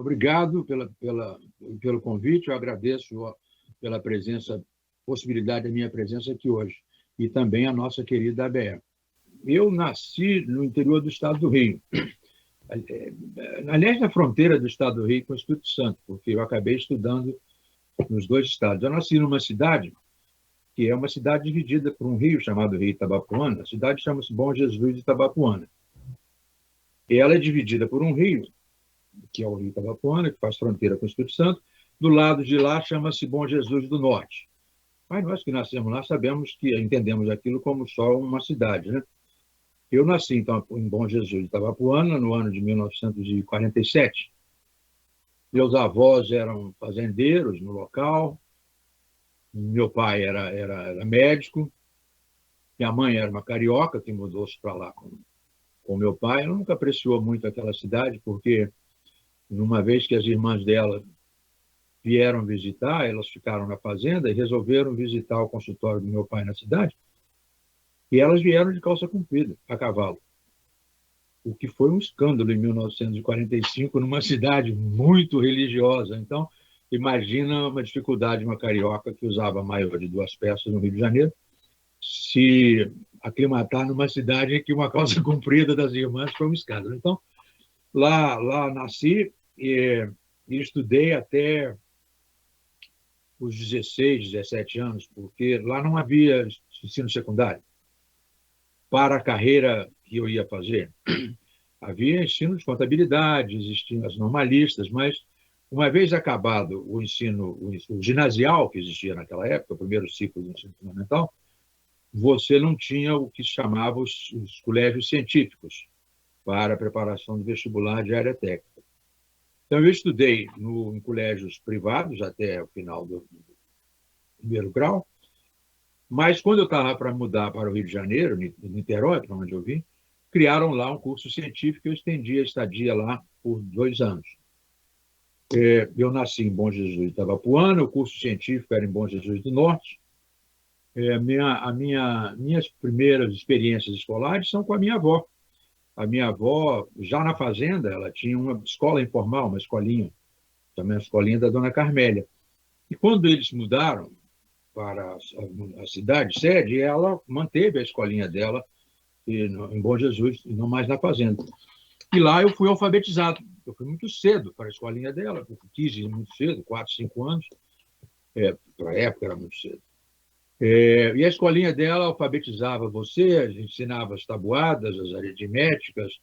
Obrigado pelo convite, eu agradeço pela possibilidade da minha presença aqui hoje, e também a nossa querida ABE. Eu nasci no interior do estado do Rio, aliás, na fronteira do estado do Rio com o Espírito Santo, porque eu acabei estudando nos dois estados. Eu nasci numa cidade que é uma cidade dividida por um rio chamado Rio Itabapuana. A cidade chama-se Bom Jesus de Itabapuana. E ela é dividida por um rio, que é o Rio Itabapuana, que faz fronteira com o Espírito Santo. Do lado de lá chama-se Bom Jesus do Norte. Mas nós que nascemos lá sabemos que entendemos aquilo como só uma cidade, né? Eu nasci, então, em Bom Jesus de Itabapuana, no ano de 1947. Meus avós eram fazendeiros no local, meu pai era médico, minha mãe era uma carioca que mudou-se para lá com meu pai. Ela nunca apreciou muito aquela cidade, porque, uma vez que as irmãs dela vieram visitar, elas ficaram na fazenda e resolveram visitar o consultório do meu pai na cidade, e elas vieram de calça comprida, a cavalo. O que foi um escândalo em 1945, numa cidade muito religiosa. Então, imagina uma dificuldade de uma carioca que usava maior de 2 peças no Rio de Janeiro, se aclimatar numa cidade em que uma calça comprida das irmãs foi um escândalo. Então, lá nasci e estudei até os 16, 17 anos, porque lá não havia ensino secundário. Para a carreira que eu ia fazer, havia ensino de contabilidade, existiam as normalistas, mas uma vez acabado o ensino ginasial, que existia naquela época, o primeiro ciclo do ensino fundamental, você não tinha o que se chamava os colégios científicos para a preparação do vestibular de área técnica. Então, eu estudei em colégios privados até o final do primeiro grau, mas quando eu estava para mudar para o Rio de Janeiro, Niterói, para onde eu vim, criaram lá um curso científico e eu estendi a estadia lá por 2 anos. Eu nasci em Bom Jesus de Itabapuana, o curso científico era em Bom Jesus do Norte. Minhas primeiras experiências escolares são com a minha avó. A minha avó, já na fazenda, ela tinha uma escola informal, uma escolinha, também a escolinha da Dona Carmélia. E quando eles mudaram para a cidade sede, ela manteve a escolinha dela em Bom Jesus, e não mais na fazenda. E lá eu fui alfabetizado. Eu fui muito cedo para a escolinha dela, eu quis ir muito cedo, 4, 5 anos. Para a época era muito cedo. E a escolinha dela alfabetizava você, ensinava as tabuadas, as aritméticas,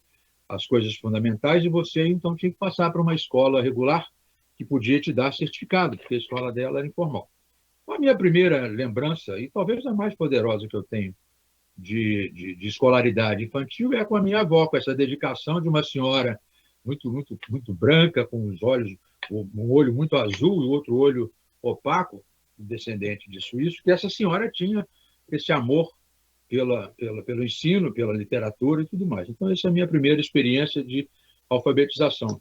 as coisas fundamentais, e você, então, tinha que passar para uma escola regular que podia te dar certificado, porque a escola dela era informal. A minha primeira lembrança, e talvez a mais poderosa que eu tenho de escolaridade infantil, é com a minha avó, com essa dedicação de uma senhora muito, muito, muito branca, com os olhos, um olho muito azul e o outro olho opaco, descendente de suíço, que essa senhora tinha esse amor pelo ensino, pela literatura e tudo mais. Então, essa é a minha primeira experiência de alfabetização.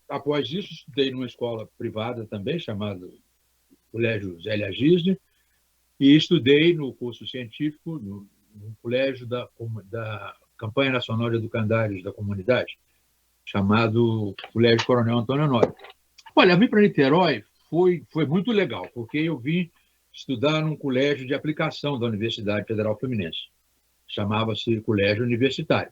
Após isso, estudei numa escola privada também, chamada Colégio Zélia Gisne, e estudei no curso científico no colégio da Campanha Nacional de Educandários da Comunidade, chamado Colégio Coronel Antônio Honório. Olha, vim para Niterói foi muito legal, porque eu vim estudar num colégio de aplicação da Universidade Federal Fluminense. Chamava-se Colégio Universitário.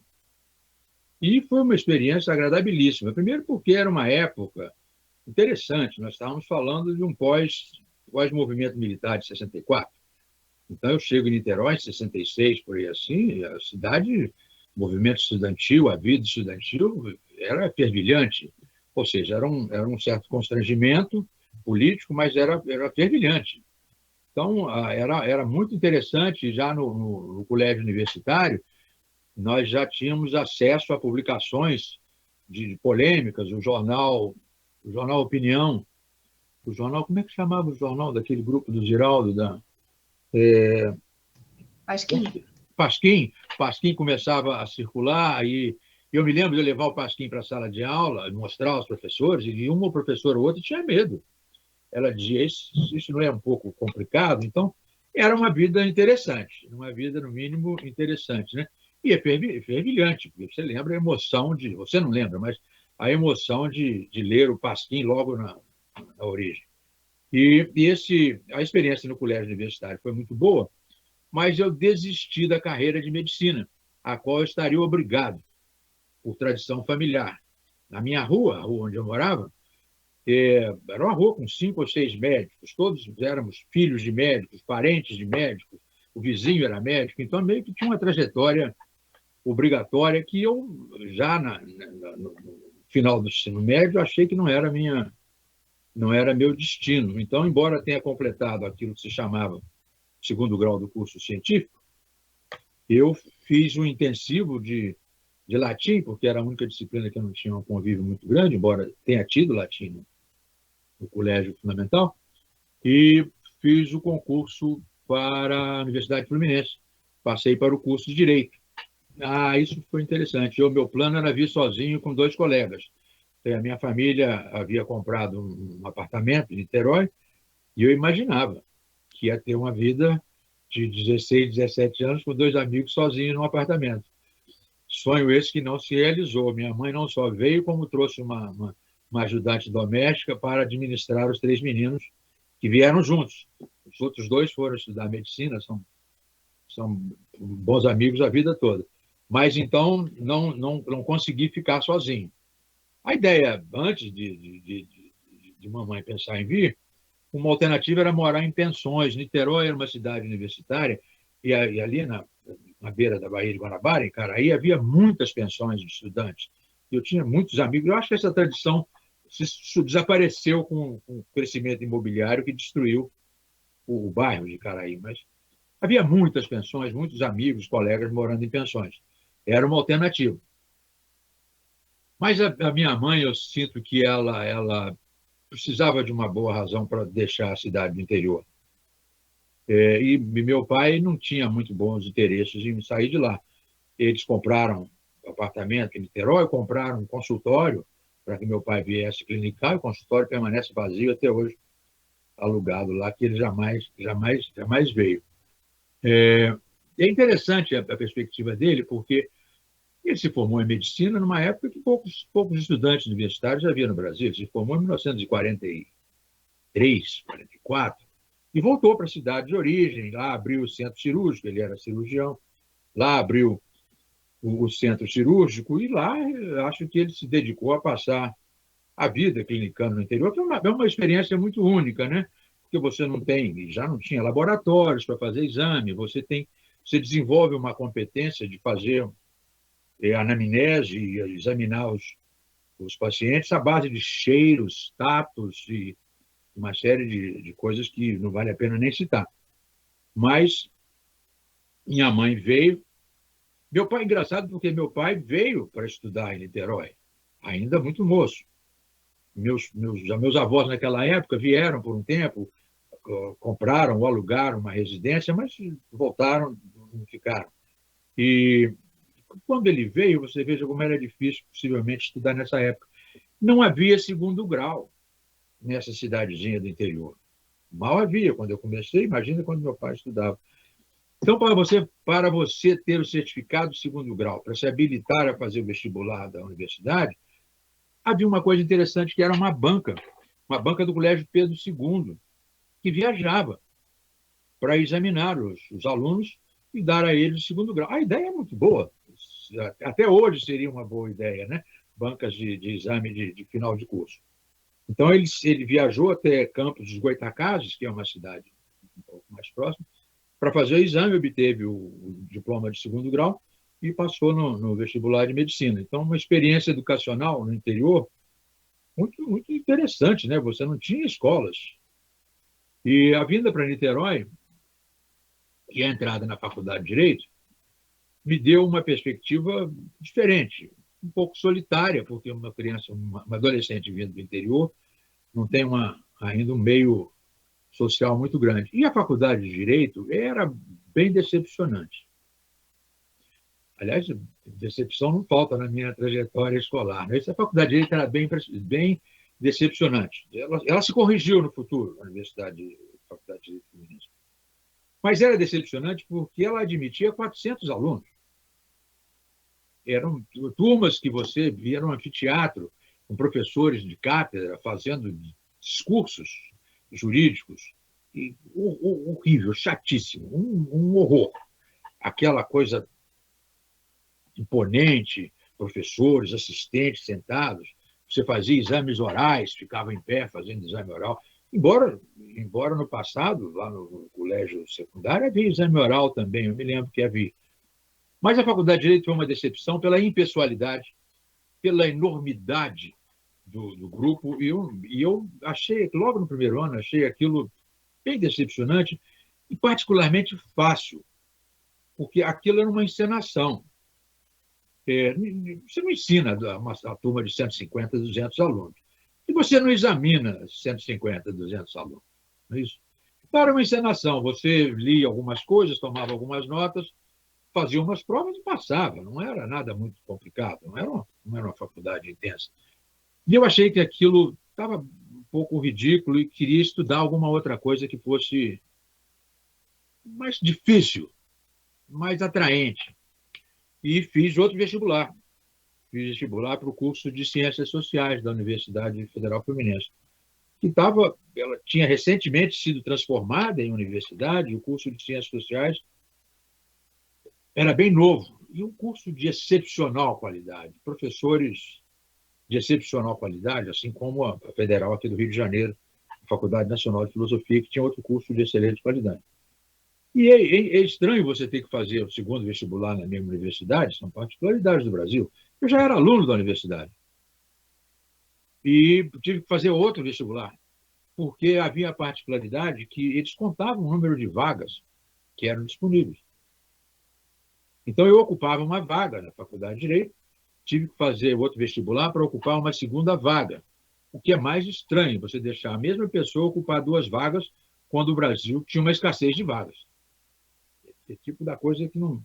E foi uma experiência agradabilíssima. Primeiro porque era uma época interessante, nós estávamos falando de um pós-movimento militar de 64. Então, eu chego em Niterói em 66, por aí assim, a cidade, o movimento estudantil, a vida estudantil era fervilhante. Ou seja, era um certo constrangimento político, mas era fervilhante. Então, era muito interessante. Já no colégio universitário, nós já tínhamos acesso a publicações de polêmicas, o jornal Opinião, como é que chamava o jornal daquele grupo do Giraldo? Pasquim começava a circular, aí eu me lembro de eu levar o Pasquim para a sala de aula, mostrar aos professores, e uma professora ou outra tinha medo. Ela dizia, isso não é um pouco complicado? Então, era uma vida interessante, uma vida, no mínimo, interessante, né? E é fervilhante, porque você lembra a emoção você não lembra, mas a emoção de ler o Pasquim logo na origem. A experiência no colégio universitário foi muito boa, mas eu desisti da carreira de medicina, a qual eu estaria obrigado, por tradição familiar. Na minha rua, a rua onde eu morava, era uma rua com 5 ou 6 médicos, todos éramos filhos de médicos, parentes de médicos, o vizinho era médico, então meio que tinha uma trajetória obrigatória que eu, já no final do ensino médio, achei que não era meu destino. Então, embora tenha completado aquilo que se chamava segundo grau do curso científico, eu fiz um intensivo de latim, porque era a única disciplina que eu não tinha um convívio muito grande, embora tenha tido latim no colégio fundamental, e fiz o concurso para a Universidade Fluminense. Passei para o curso de Direito. Isso foi interessante. Meu plano era vir sozinho com 2 colegas. A minha família havia comprado um apartamento em Niterói e eu imaginava que ia ter uma vida de 16, 17 anos com 2 amigos sozinhos num apartamento. Sonho esse que não se realizou. Minha mãe não só veio, como trouxe uma ajudante doméstica para administrar os 3 meninos que vieram juntos. Os outros 2 foram estudar medicina, são bons amigos a vida toda. Mas então não consegui ficar sozinho. A ideia, antes de mamãe pensar em vir, uma alternativa era morar em pensões. Niterói era uma cidade universitária, e ali na beira da Baía de Guanabara, em Caraí, havia muitas pensões de estudantes. Eu tinha muitos amigos. Eu acho que essa tradição desapareceu com o crescimento imobiliário que destruiu o bairro de Caraí. Mas havia muitas pensões, muitos amigos, colegas morando em pensões. Era uma alternativa. Mas a minha mãe, eu sinto que ela precisava de uma boa razão para deixar a cidade do interior. E meu pai não tinha muito bons interesses em sair de lá. Eles compraram um apartamento em Niterói, compraram um consultório para que meu pai viesse clinicar, e o consultório permanece vazio até hoje, alugado lá, que ele jamais veio. É interessante a perspectiva dele, porque ele se formou em medicina numa época que poucos estudantes universitários havia no Brasil. Ele se formou em 1943, 44, e voltou para a cidade de origem. Lá abriu o centro cirúrgico, ele era cirurgião. Lá abriu o centro cirúrgico e lá acho que ele se dedicou a passar a vida clinicando no interior, que é uma experiência muito única, né? Porque você não tem, já não tinha laboratórios para fazer exame, você desenvolve uma competência de fazer anamnese e examinar os pacientes à base de cheiros, tatos e uma série de coisas que não vale a pena nem citar. Mas minha mãe veio. Meu pai, engraçado, porque meu pai veio para estudar em Niterói, ainda muito moço. Meus avós, naquela época, vieram por um tempo, compraram ou alugaram uma residência, mas voltaram, não ficaram. E quando ele veio, você veja como era difícil, possivelmente, estudar nessa época. Não havia segundo grau nessa cidadezinha do interior. Mal havia quando eu comecei, imagina quando meu pai estudava. Então, para você ter o certificado de segundo grau, para se habilitar a fazer o vestibular da universidade, havia uma coisa interessante, que era uma banca do Colégio Pedro II, que viajava para examinar os alunos e dar a eles o segundo grau. A ideia é muito boa. Até hoje seria uma boa ideia, né? Bancas de exame de final de curso. Então, ele viajou até Campos dos Goytacazes, que é uma cidade um pouco mais próxima, para fazer o exame, obteve o diploma de segundo grau e passou no vestibular de medicina. Então, uma experiência educacional no interior muito interessante, né? Você não tinha escolas. E a vinda para Niterói e a entrada na Faculdade de Direito me deu uma perspectiva diferente, um pouco solitária, porque uma criança, uma adolescente vindo do interior, não tem ainda um meio social muito grande. E a Faculdade de Direito era bem decepcionante. Aliás, decepção não falta na minha trajetória escolar. Né? Essa Faculdade de Direito era bem decepcionante. Ela se corrigiu no futuro, a Faculdade de Direito Fluminense. Mas era decepcionante porque ela admitia 400 alunos. Eram turmas que você via no anfiteatro, com professores de cátedra fazendo discursos jurídicos, e horrível, chatíssimo, um horror. Aquela coisa imponente, professores, assistentes sentados, você fazia exames orais, ficava em pé fazendo exame oral. Embora no passado, lá no colégio secundário, havia exame oral também, eu me lembro que havia. Mas a Faculdade de Direito foi uma decepção pela impessoalidade, pela enormidade do grupo, e eu achei, logo no primeiro ano, achei aquilo bem decepcionante e particularmente fácil, porque aquilo era uma encenação. Você não ensina uma turma de 150, 200 alunos. E você não examina 150, 200 alunos. Não é isso? Então, era uma encenação. Você lia algumas coisas, tomava algumas notas, fazia umas provas e passava. Não era nada muito complicado. Não era uma faculdade intensa. E eu achei que aquilo estava um pouco ridículo e queria estudar alguma outra coisa que fosse mais difícil, mais atraente. E fiz outro vestibular. Fiz vestibular para o curso de Ciências Sociais da Universidade Federal Fluminense, ela tinha recentemente sido transformada em universidade, e o curso de Ciências Sociais era bem novo, e um curso de excepcional qualidade, professores de excepcional qualidade, assim como a Federal aqui do Rio de Janeiro, a Faculdade Nacional de Filosofia, que tinha outro curso de excelente qualidade. E é estranho você ter que fazer o segundo vestibular na mesma universidade, são particularidades do Brasil. Eu já era aluno da universidade e tive que fazer outro vestibular, porque havia a particularidade que eles contavam o número de vagas que eram disponíveis. Então, eu ocupava uma vaga na Faculdade de Direito, tive que fazer outro vestibular para ocupar uma segunda vaga, o que é mais estranho, você deixar a mesma pessoa ocupar duas vagas quando o Brasil tinha uma escassez de vagas. Esse tipo da coisa que não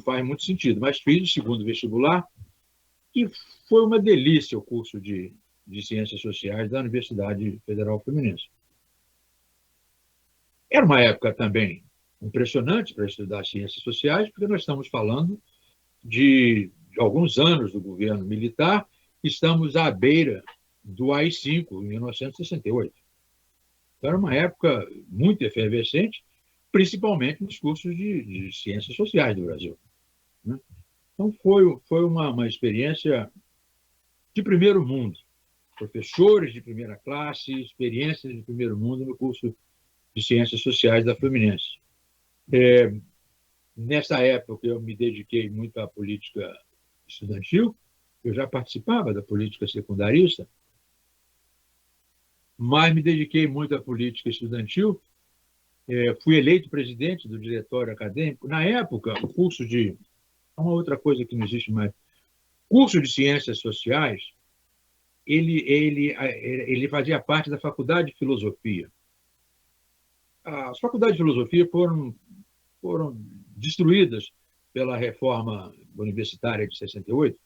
faz muito sentido. Mas fiz o segundo vestibular e foi uma delícia o curso de Ciências Sociais da Universidade Federal Fluminense. Era uma época também impressionante para estudar ciências sociais, porque nós estamos falando de alguns anos do governo militar, estamos à beira do AI-5, em 1968. Então, era uma época muito efervescente, principalmente nos cursos de ciências sociais do Brasil. Então, foi uma experiência de primeiro mundo. Professores de primeira classe, experiências de primeiro mundo no curso de Ciências Sociais da Fluminense. Nessa época, eu me dediquei muito à política estudantil, eu já participava da política secundarista, mas me dediquei muito à política estudantil, fui eleito presidente do diretório acadêmico. Na época, o curso de... Uma outra coisa que não existe mais. Curso de Ciências Sociais, ele fazia parte da Faculdade de Filosofia. As faculdades de filosofia foram destruídas pela reforma universitária de 68,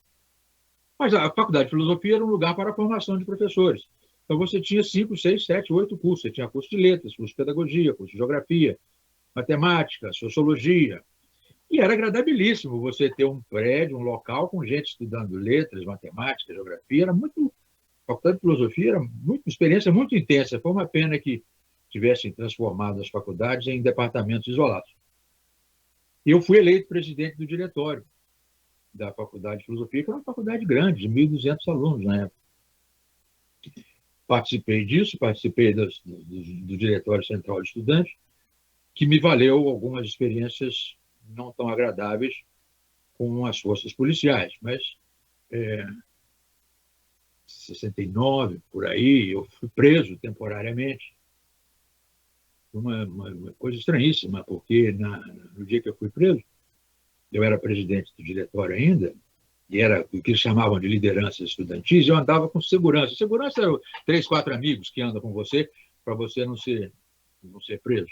mas a Faculdade de Filosofia era um lugar para a formação de professores. Então, você tinha 5, 6, 7, 8 cursos. Você tinha curso de letras, curso de pedagogia, curso de geografia, matemática, sociologia. E era agradabilíssimo você ter um prédio, um local com gente estudando letras, matemática, geografia. Era muito... A Faculdade de Filosofia era uma experiência muito intensa. Foi uma pena que tivessem transformado as faculdades em departamentos isolados. Eu fui eleito presidente do diretório da Faculdade de Filosofia, que era uma faculdade grande, de 1.200 alunos na época. Participei disso, participei do Diretório Central de Estudantes, que me valeu algumas experiências não tão agradáveis com as forças policiais, mas em 69, por aí, eu fui preso temporariamente. Uma coisa estranhíssima, porque no dia que eu fui preso, eu era presidente do diretório ainda, e era o que eles chamavam de lideranças estudantis, eu andava com segurança. Segurança eram 3, 4 amigos que andam com você, para você não ser preso.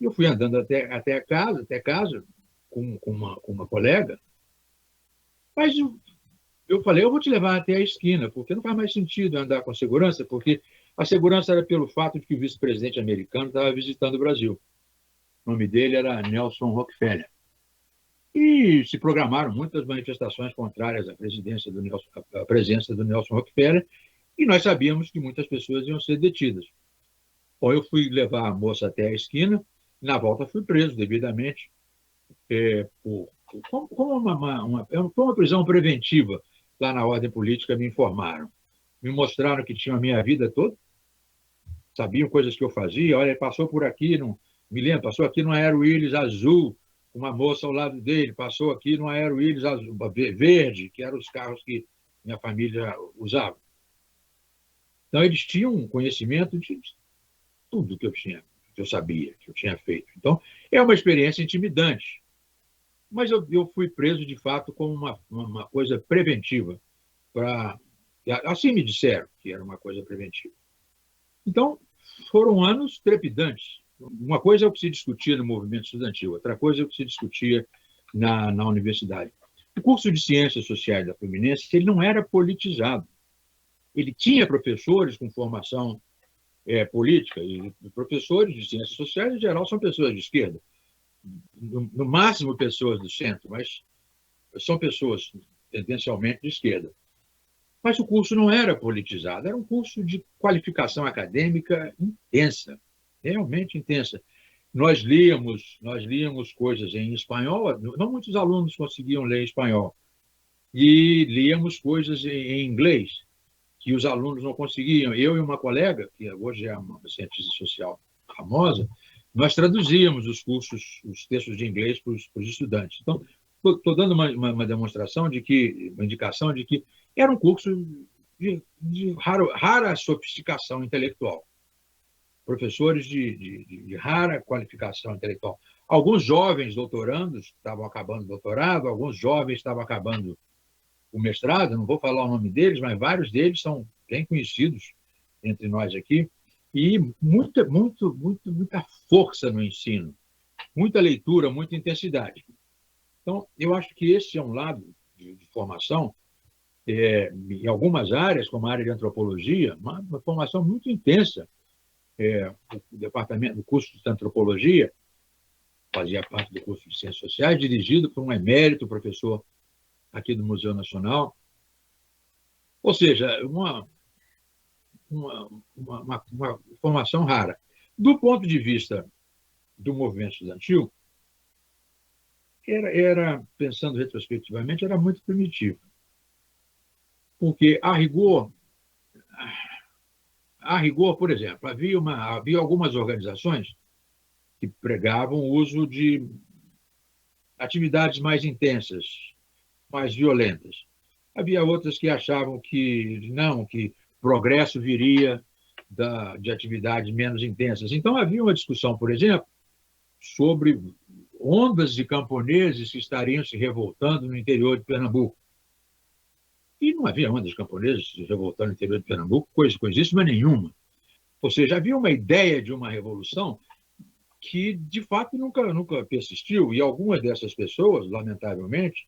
E eu fui andando até casa com uma colega, mas eu falei, eu vou te levar até a esquina, porque não faz mais sentido andar com segurança, porque a segurança era pelo fato de que o vice-presidente americano estava visitando o Brasil. O nome dele era Nelson Rockefeller. E se programaram muitas manifestações contrárias à presença do Nelson Rockefeller, e nós sabíamos que muitas pessoas iam ser detidas. Bom, eu fui levar a moça até a esquina, e na volta fui preso devidamente, como foi uma prisão preventiva. Lá na ordem política me informaram. Me mostraram que tinham a minha vida toda, sabiam coisas que eu fazia. Olha, ele passou por aqui, não, me lembro, passou aqui no Aero Willis azul, uma moça ao lado dele, passou aqui no Aero Willis azul, verde, que eram os carros que minha família usava. Então, eles tinham um conhecimento de tudo que eu sabia, que eu tinha feito. Então, é uma experiência intimidante. Mas eu fui preso, de fato, como uma coisa preventiva. Assim me disseram que era uma coisa preventiva. Então, foram anos trepidantes. Uma coisa é o que se discutia no movimento estudantil, outra coisa é o que se discutia na universidade. O curso de Ciências Sociais da Fluminense ele não era politizado. Ele tinha professores com formação política, e professores de Ciências Sociais, em geral, são pessoas de esquerda. No máximo, pessoas do centro, mas são pessoas tendencialmente de esquerda. Mas o curso não era politizado, era um curso de qualificação acadêmica intensa, realmente intensa. Nós líamos coisas em espanhol, não muitos alunos conseguiam ler espanhol, e líamos coisas em inglês, que os alunos não conseguiam. Eu e uma colega, que hoje é uma cientista social famosa, nós traduzíamos os textos de inglês para os estudantes. Então, estou dando uma demonstração uma indicação de que era um curso de rara sofisticação intelectual. Professores de rara qualificação intelectual. Alguns jovens doutorandos estavam acabando o doutorado, alguns jovens estavam acabando o mestrado, não vou falar o nome deles, mas vários deles são bem conhecidos entre nós aqui, e muita força no ensino, muita leitura, muita intensidade. Então, eu acho que esse é um lado de formação, em algumas áreas, como a área de antropologia, uma formação muito intensa. O departamento do curso de antropologia fazia parte do curso de Ciências Sociais, dirigido por um emérito professor aqui do Museu Nacional. Ou seja, uma formação rara. Do ponto de vista do movimento estudantil, pensando retrospectivamente, era muito primitivo. Porque, a rigor, por exemplo, havia algumas organizações que pregavam o uso de atividades mais intensas, mais violentas. Havia outras que achavam que progresso viria de atividades menos intensas. Então, havia uma discussão, por exemplo, sobre ondas de camponeses que estariam se revoltando no interior de Pernambuco. E não havia ondas de camponeses se revoltando no interior de Pernambuco, coisíssima nenhuma. Ou seja, havia uma ideia de uma revolução que, de fato, nunca persistiu. E algumas dessas pessoas, lamentavelmente,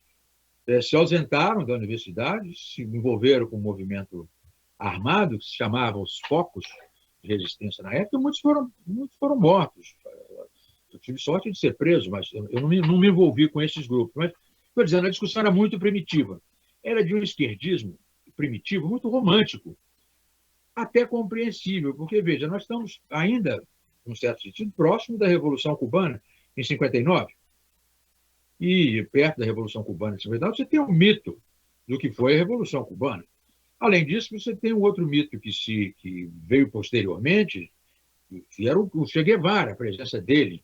se ausentaram da universidade, se envolveram com um movimento armado, que se chamava os Focos de Resistência na época, e muitos foram mortos. Eu tive sorte de ser preso, mas eu não me envolvi com esses grupos. Mas, estou dizendo, a discussão era muito primitiva. Era de um esquerdismo primitivo, muito romântico, até compreensível, porque, veja, nós estamos ainda, num certo sentido, próximo da Revolução Cubana, em 59. E perto da Revolução Cubana de 59, você tem um mito do que foi a Revolução Cubana. Além disso, você tem um outro mito que veio posteriormente, que era o Che Guevara, a presença dele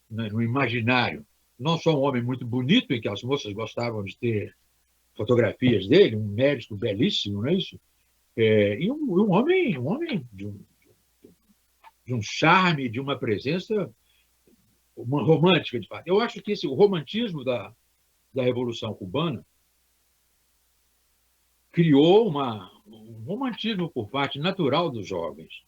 no imaginário. Não só um homem muito bonito, em que as moças gostavam de ter fotografias dele, um médico belíssimo, não é isso? E um homem de um charme, de uma presença romântica, de fato. Eu acho que o romantismo da Revolução Cubana criou um romantismo por parte natural dos jovens.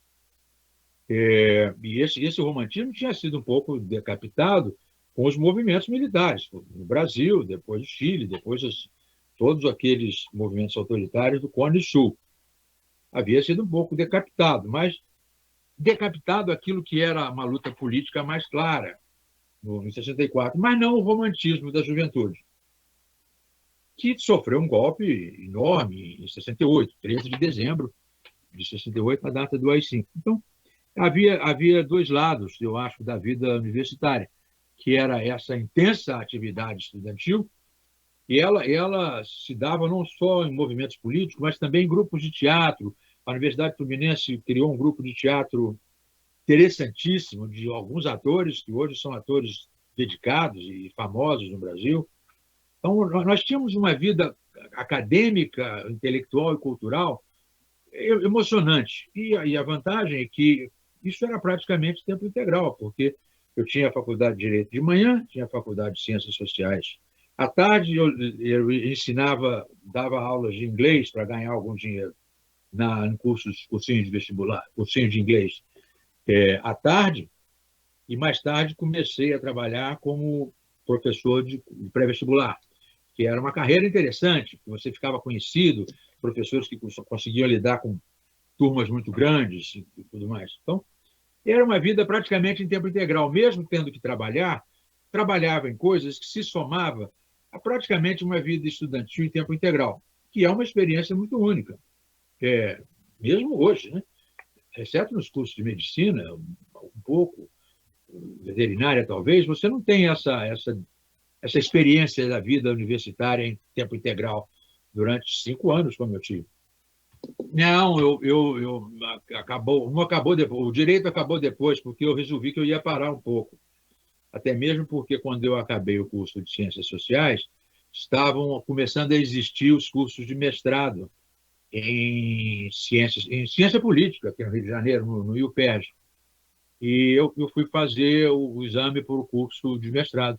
E esse romantismo tinha sido um pouco decapitado com os movimentos militares, no Brasil, depois no Chile, depois todos aqueles movimentos autoritários do Cone Sul. Havia sido um pouco decapitado, mas decapitado aquilo que era uma luta política mais clara, em 64, mas não o romantismo da juventude. que sofreu um golpe enorme em 68, 13 de dezembro de 68, a data do AI-5. Então, havia dois lados, eu acho, da vida universitária, que era essa intensa atividade estudantil, e ela se dava não só em movimentos políticos, mas também em grupos de teatro. A Universidade Fluminense criou um grupo de teatro interessantíssimo de alguns atores que hoje são atores dedicados e famosos no Brasil. Então, nós tínhamos uma vida acadêmica, intelectual e cultural emocionante. E a vantagem é que isso era praticamente tempo integral, porque eu tinha a faculdade de Direito de manhã, tinha a faculdade de Ciências Sociais. À tarde, eu ensinava, dava aulas de inglês para ganhar algum dinheiro em cursinhos de vestibular, cursinhos de inglês à tarde, e mais tarde comecei a trabalhar como professor de pré-vestibular, que era uma carreira interessante, que você ficava conhecido, professores que conseguiam lidar com turmas muito grandes e tudo mais. Então, era uma vida praticamente em tempo integral, mesmo tendo que trabalhar, trabalhava em coisas que se somava a praticamente uma vida estudantil em tempo integral, que é uma experiência muito única, mesmo hoje, né? Exceto nos cursos de medicina, um pouco, veterinária talvez, você não tem essa experiência da vida universitária em tempo integral durante 5 anos, como eu tive. Não, não acabou depois. O direito acabou depois, porque eu resolvi que eu ia parar um pouco. Até mesmo porque, quando eu acabei o curso de Ciências Sociais, estavam começando a existir os cursos de mestrado em ciência política, aqui no Rio de Janeiro, no IUPERJ. E eu fui fazer o exame para o curso de mestrado.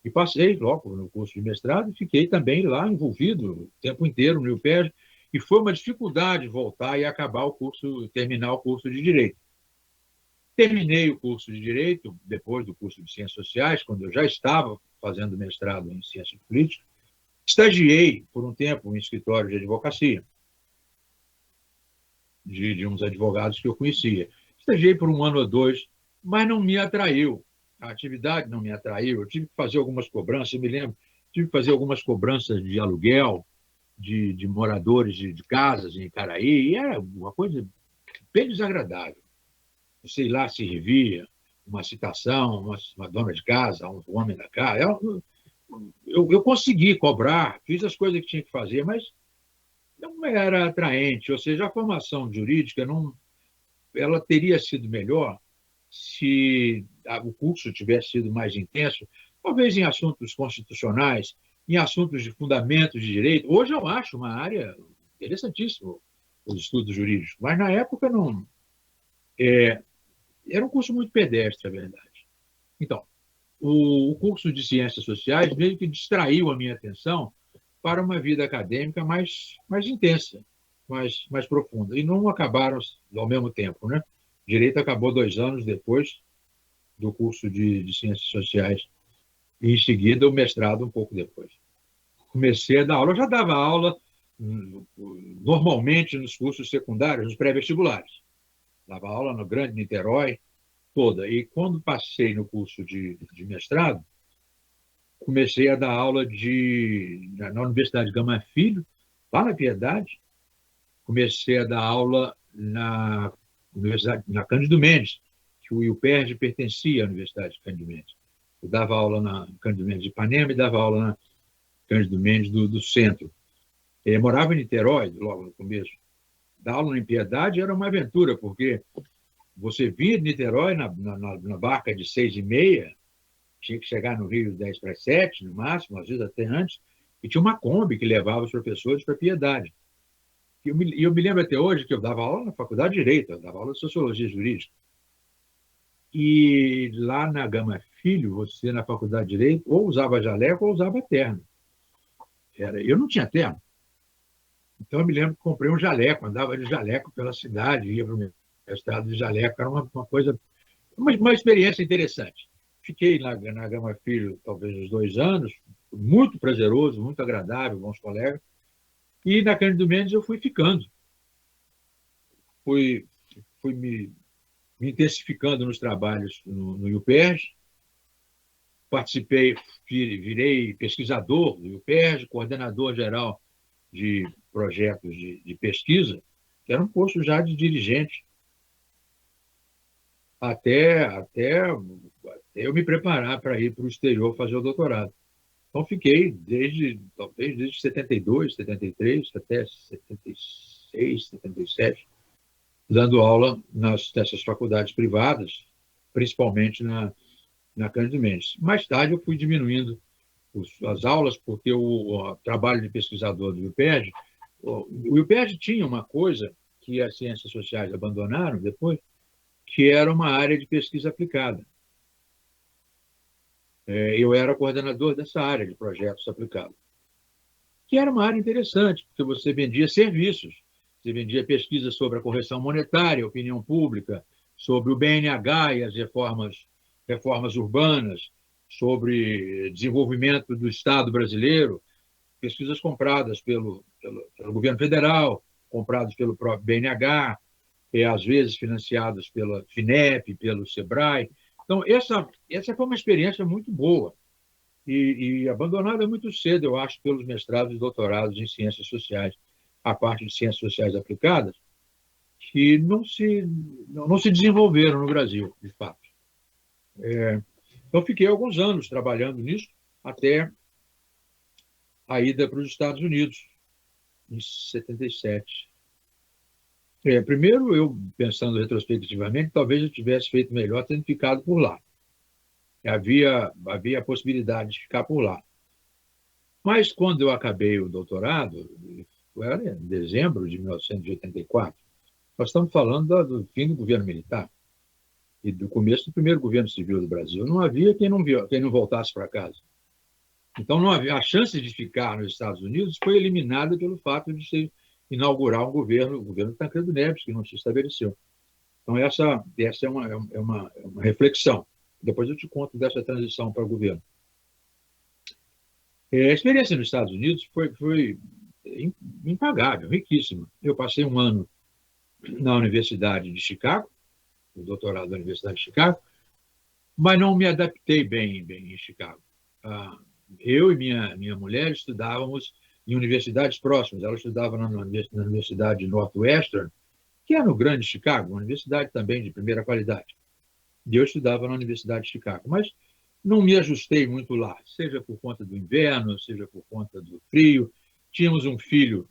E passei logo no curso de mestrado e fiquei também lá envolvido o tempo inteiro no IUPERJ. E foi uma dificuldade voltar e acabar o curso, terminar o curso de Direito. Terminei o curso de Direito, depois do curso de Ciências Sociais, quando eu já estava fazendo mestrado em Ciência Política. Estagiei por um tempo em escritório de advocacia, de uns advogados que eu conhecia. Estagiei por 1 ano ou 2, mas não me atraiu. A atividade não me atraiu. Eu tive que fazer algumas cobranças, eu me lembro, tive que fazer algumas cobranças de aluguel, de moradores de casas em Icaraí, e era uma coisa bem desagradável. Você ir lá servir uma citação, uma dona de casa, um homem da casa. Eu consegui cobrar, fiz as coisas que tinha que fazer, mas não era atraente. Ou seja, a formação jurídica não, ela teria sido melhor se o curso tivesse sido mais intenso, talvez em assuntos constitucionais, em assuntos de fundamentos de direito. Hoje eu acho uma área interessantíssima, os estudos jurídicos, mas na época não. Era um curso muito pedestre, a verdade. Então, o curso de Ciências Sociais meio que distraiu a minha atenção para uma vida acadêmica mais intensa, mais profunda. E não acabaram ao mesmo tempo, né? Direito acabou 2 anos depois do curso de Ciências Sociais e, em seguida, o mestrado um pouco depois. Comecei a dar aula, eu já dava aula normalmente nos cursos secundários, nos pré-vestibulares. Dava aula no Grande Niterói toda. E quando passei no curso de mestrado, comecei a dar aula na Universidade Gama Filho, lá na Piedade. Comecei a dar aula na Universidade, na Cândido Mendes, que o IUPERJ pertencia à Universidade de Cândido Mendes. Eu dava aula na Cândido Mendes de Ipanema e dava aula na Cândido Mendes do centro. Eu morava em Niterói, logo no começo. Dar aula em Piedade era uma aventura, porque você vinha de Niterói na barca de 6h30, tinha que chegar no Rio 6:50, no máximo, às vezes até antes, e tinha uma Kombi que levava os professores para Piedade. E eu me lembro até hoje que eu dava aula na Faculdade de Direito, eu dava aula de Sociologia Jurídica. E lá na Gama Filho, você na Faculdade de Direito, ou usava jaleco ou usava terno. Eu não tinha terno. Então eu me lembro que comprei um jaleco, andava de jaleco pela cidade, ia para o mestrado de jaleco, era uma coisa, uma experiência interessante. Fiquei na Gama Filho talvez uns 2 anos, muito prazeroso, muito agradável, bons colegas, e na Cândido Mendes eu fui ficando. Fui me intensificando nos trabalhos no IUPERJ, participei, virei pesquisador do UPERJ, coordenador geral de projetos de pesquisa, que era um posto já de dirigente, até eu me preparar para ir para o exterior fazer o doutorado. Então, fiquei talvez desde 72, 73, até 76, 77, dando aula nessas faculdades privadas, principalmente na Cândido Mendes. Mais tarde, eu fui diminuindo as aulas, porque o trabalho de pesquisador do IUPERJ, o IUPERJ tinha uma coisa que as ciências sociais abandonaram depois, que era uma área de pesquisa aplicada. Eu era coordenador dessa área de projetos aplicados, que era uma área interessante, porque você vendia serviços, você vendia pesquisa sobre a correção monetária, a opinião pública, sobre o BNH e as reformas urbanas, sobre desenvolvimento do Estado brasileiro, pesquisas compradas pelo governo federal, compradas pelo próprio BNH, e às vezes financiadas pela FINEP, pelo SEBRAE. Então, essa foi uma experiência muito boa e abandonada muito cedo, eu acho, pelos mestrados e doutorados em ciências sociais, a parte de ciências sociais aplicadas, que não se desenvolveram no Brasil, de fato. Então, fiquei alguns anos trabalhando nisso, até a ida para os Estados Unidos, em 77. Primeiro, eu, pensando retrospectivamente, talvez eu tivesse feito melhor tendo ficado por lá. Havia a possibilidade de ficar por lá. Mas, quando eu acabei o doutorado, era em dezembro de 1984, nós estamos falando do fim do governo militar e do começo do primeiro governo civil do Brasil. Não havia quem não voltasse para casa. Então, não havia, a chance de ficar nos Estados Unidos foi eliminada pelo fato de se inaugurar o governo Tancredo Neves, que não se estabeleceu. Então, essa é uma reflexão. Depois eu te conto dessa transição para o governo. A experiência nos Estados Unidos foi impagável, riquíssima. Eu passei um ano na Universidade de Chicago, o doutorado da Universidade de Chicago, mas não me adaptei bem em Chicago. Eu e minha mulher estudávamos em universidades próximas. Ela estudava na Universidade Northwestern, que é no Grande Chicago, uma universidade também de primeira qualidade. E eu estudava na Universidade de Chicago. Mas não me ajustei muito lá, seja por conta do inverno, seja por conta do frio. Tínhamos um filho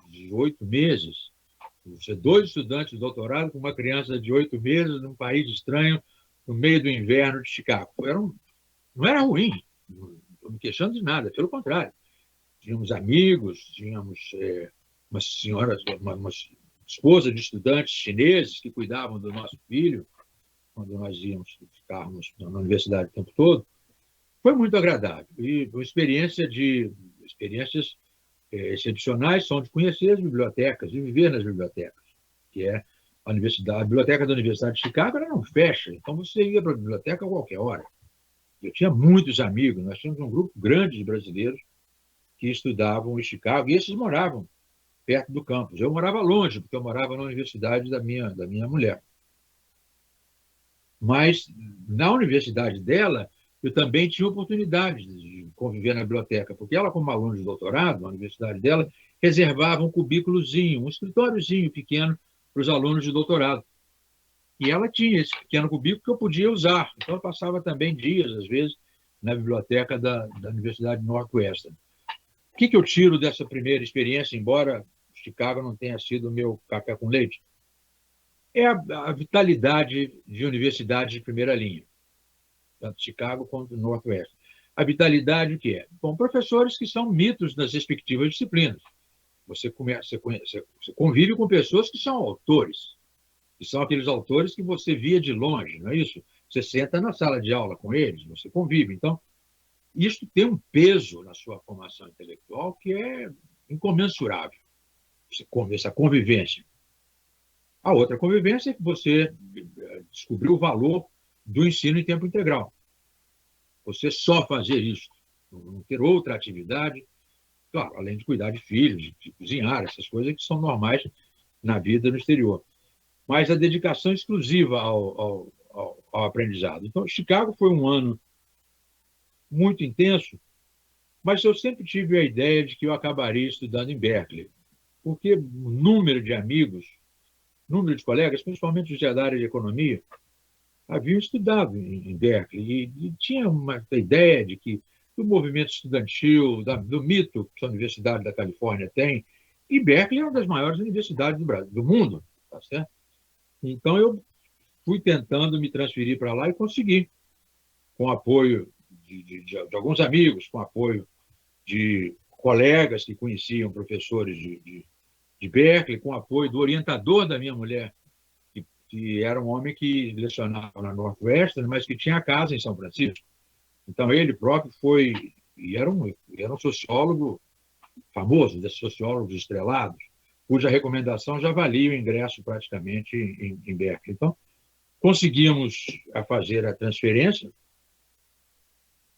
de 8 meses, 2 estudantes de doutorado com uma criança de 8 meses num país estranho, no meio do inverno de Chicago. Não era ruim, não estou me queixando de nada, pelo contrário. Tínhamos amigos, tínhamos uma senhora, uma esposa de estudantes chineses que cuidavam do nosso filho, quando nós ficarmos na universidade o tempo todo. Foi muito agradável. E uma experiências excepcionais são de conhecer as bibliotecas, de viver nas bibliotecas, que é a biblioteca da Universidade de Chicago, ela não fecha, então você ia para a biblioteca a qualquer hora. Eu tinha muitos amigos, nós tínhamos um grupo grande de brasileiros que estudavam em Chicago, e esses moravam perto do campus. Eu morava longe, porque eu morava na universidade da minha mulher. Mas, na universidade dela, eu também tinha oportunidade de conviver na biblioteca, porque ela, como aluna de doutorado, na universidade dela, reservava um cubículozinho, um escritóriozinho pequeno para os alunos de doutorado. E ela tinha esse pequeno cubículo que eu podia usar. Então, eu passava também dias, às vezes, na biblioteca da Universidade Northwestern. O que eu tiro dessa primeira experiência, embora Chicago não tenha sido o meu café com leite? É a vitalidade de universidades de primeira linha, tanto Chicago quanto Northwestern. A vitalidade o que é? Bom, professores que são mitos nas respectivas disciplinas. Você convive com pessoas que são autores, que são aqueles autores que você via de longe, não é isso? Você senta na sala de aula com eles, você convive. Então, isso tem um peso na sua formação intelectual que é incomensurável, essa convivência. A outra convivência é que você descobriu o valor do ensino em tempo integral. Você só fazer isso, não ter outra atividade, claro, além de cuidar de filhos, de cozinhar, essas coisas que são normais na vida no exterior. Mas a dedicação exclusiva ao aprendizado. Então, Chicago foi um ano muito intenso, mas eu sempre tive a ideia de que eu acabaria estudando em Berkeley, porque o número de amigos, número de colegas, principalmente os da área de economia, haviam estudado em Berkeley e tinha uma ideia de que do movimento estudantil, do mito que a Universidade da Califórnia tem, e Berkeley é uma das maiores universidades do Brasil, do mundo, tá certo? Então eu fui tentando me transferir para lá e consegui, com apoio de alguns amigos, com apoio de colegas que conheciam professores de Berkeley, com apoio do orientador da minha mulher, que era um homem que lecionava na Northwestern, mas que tinha casa em São Francisco. Então, ele próprio foi, e era um sociólogo famoso, desses sociólogos estrelados, cuja recomendação já valia o ingresso praticamente em Berkeley. Então, conseguimos fazer a transferência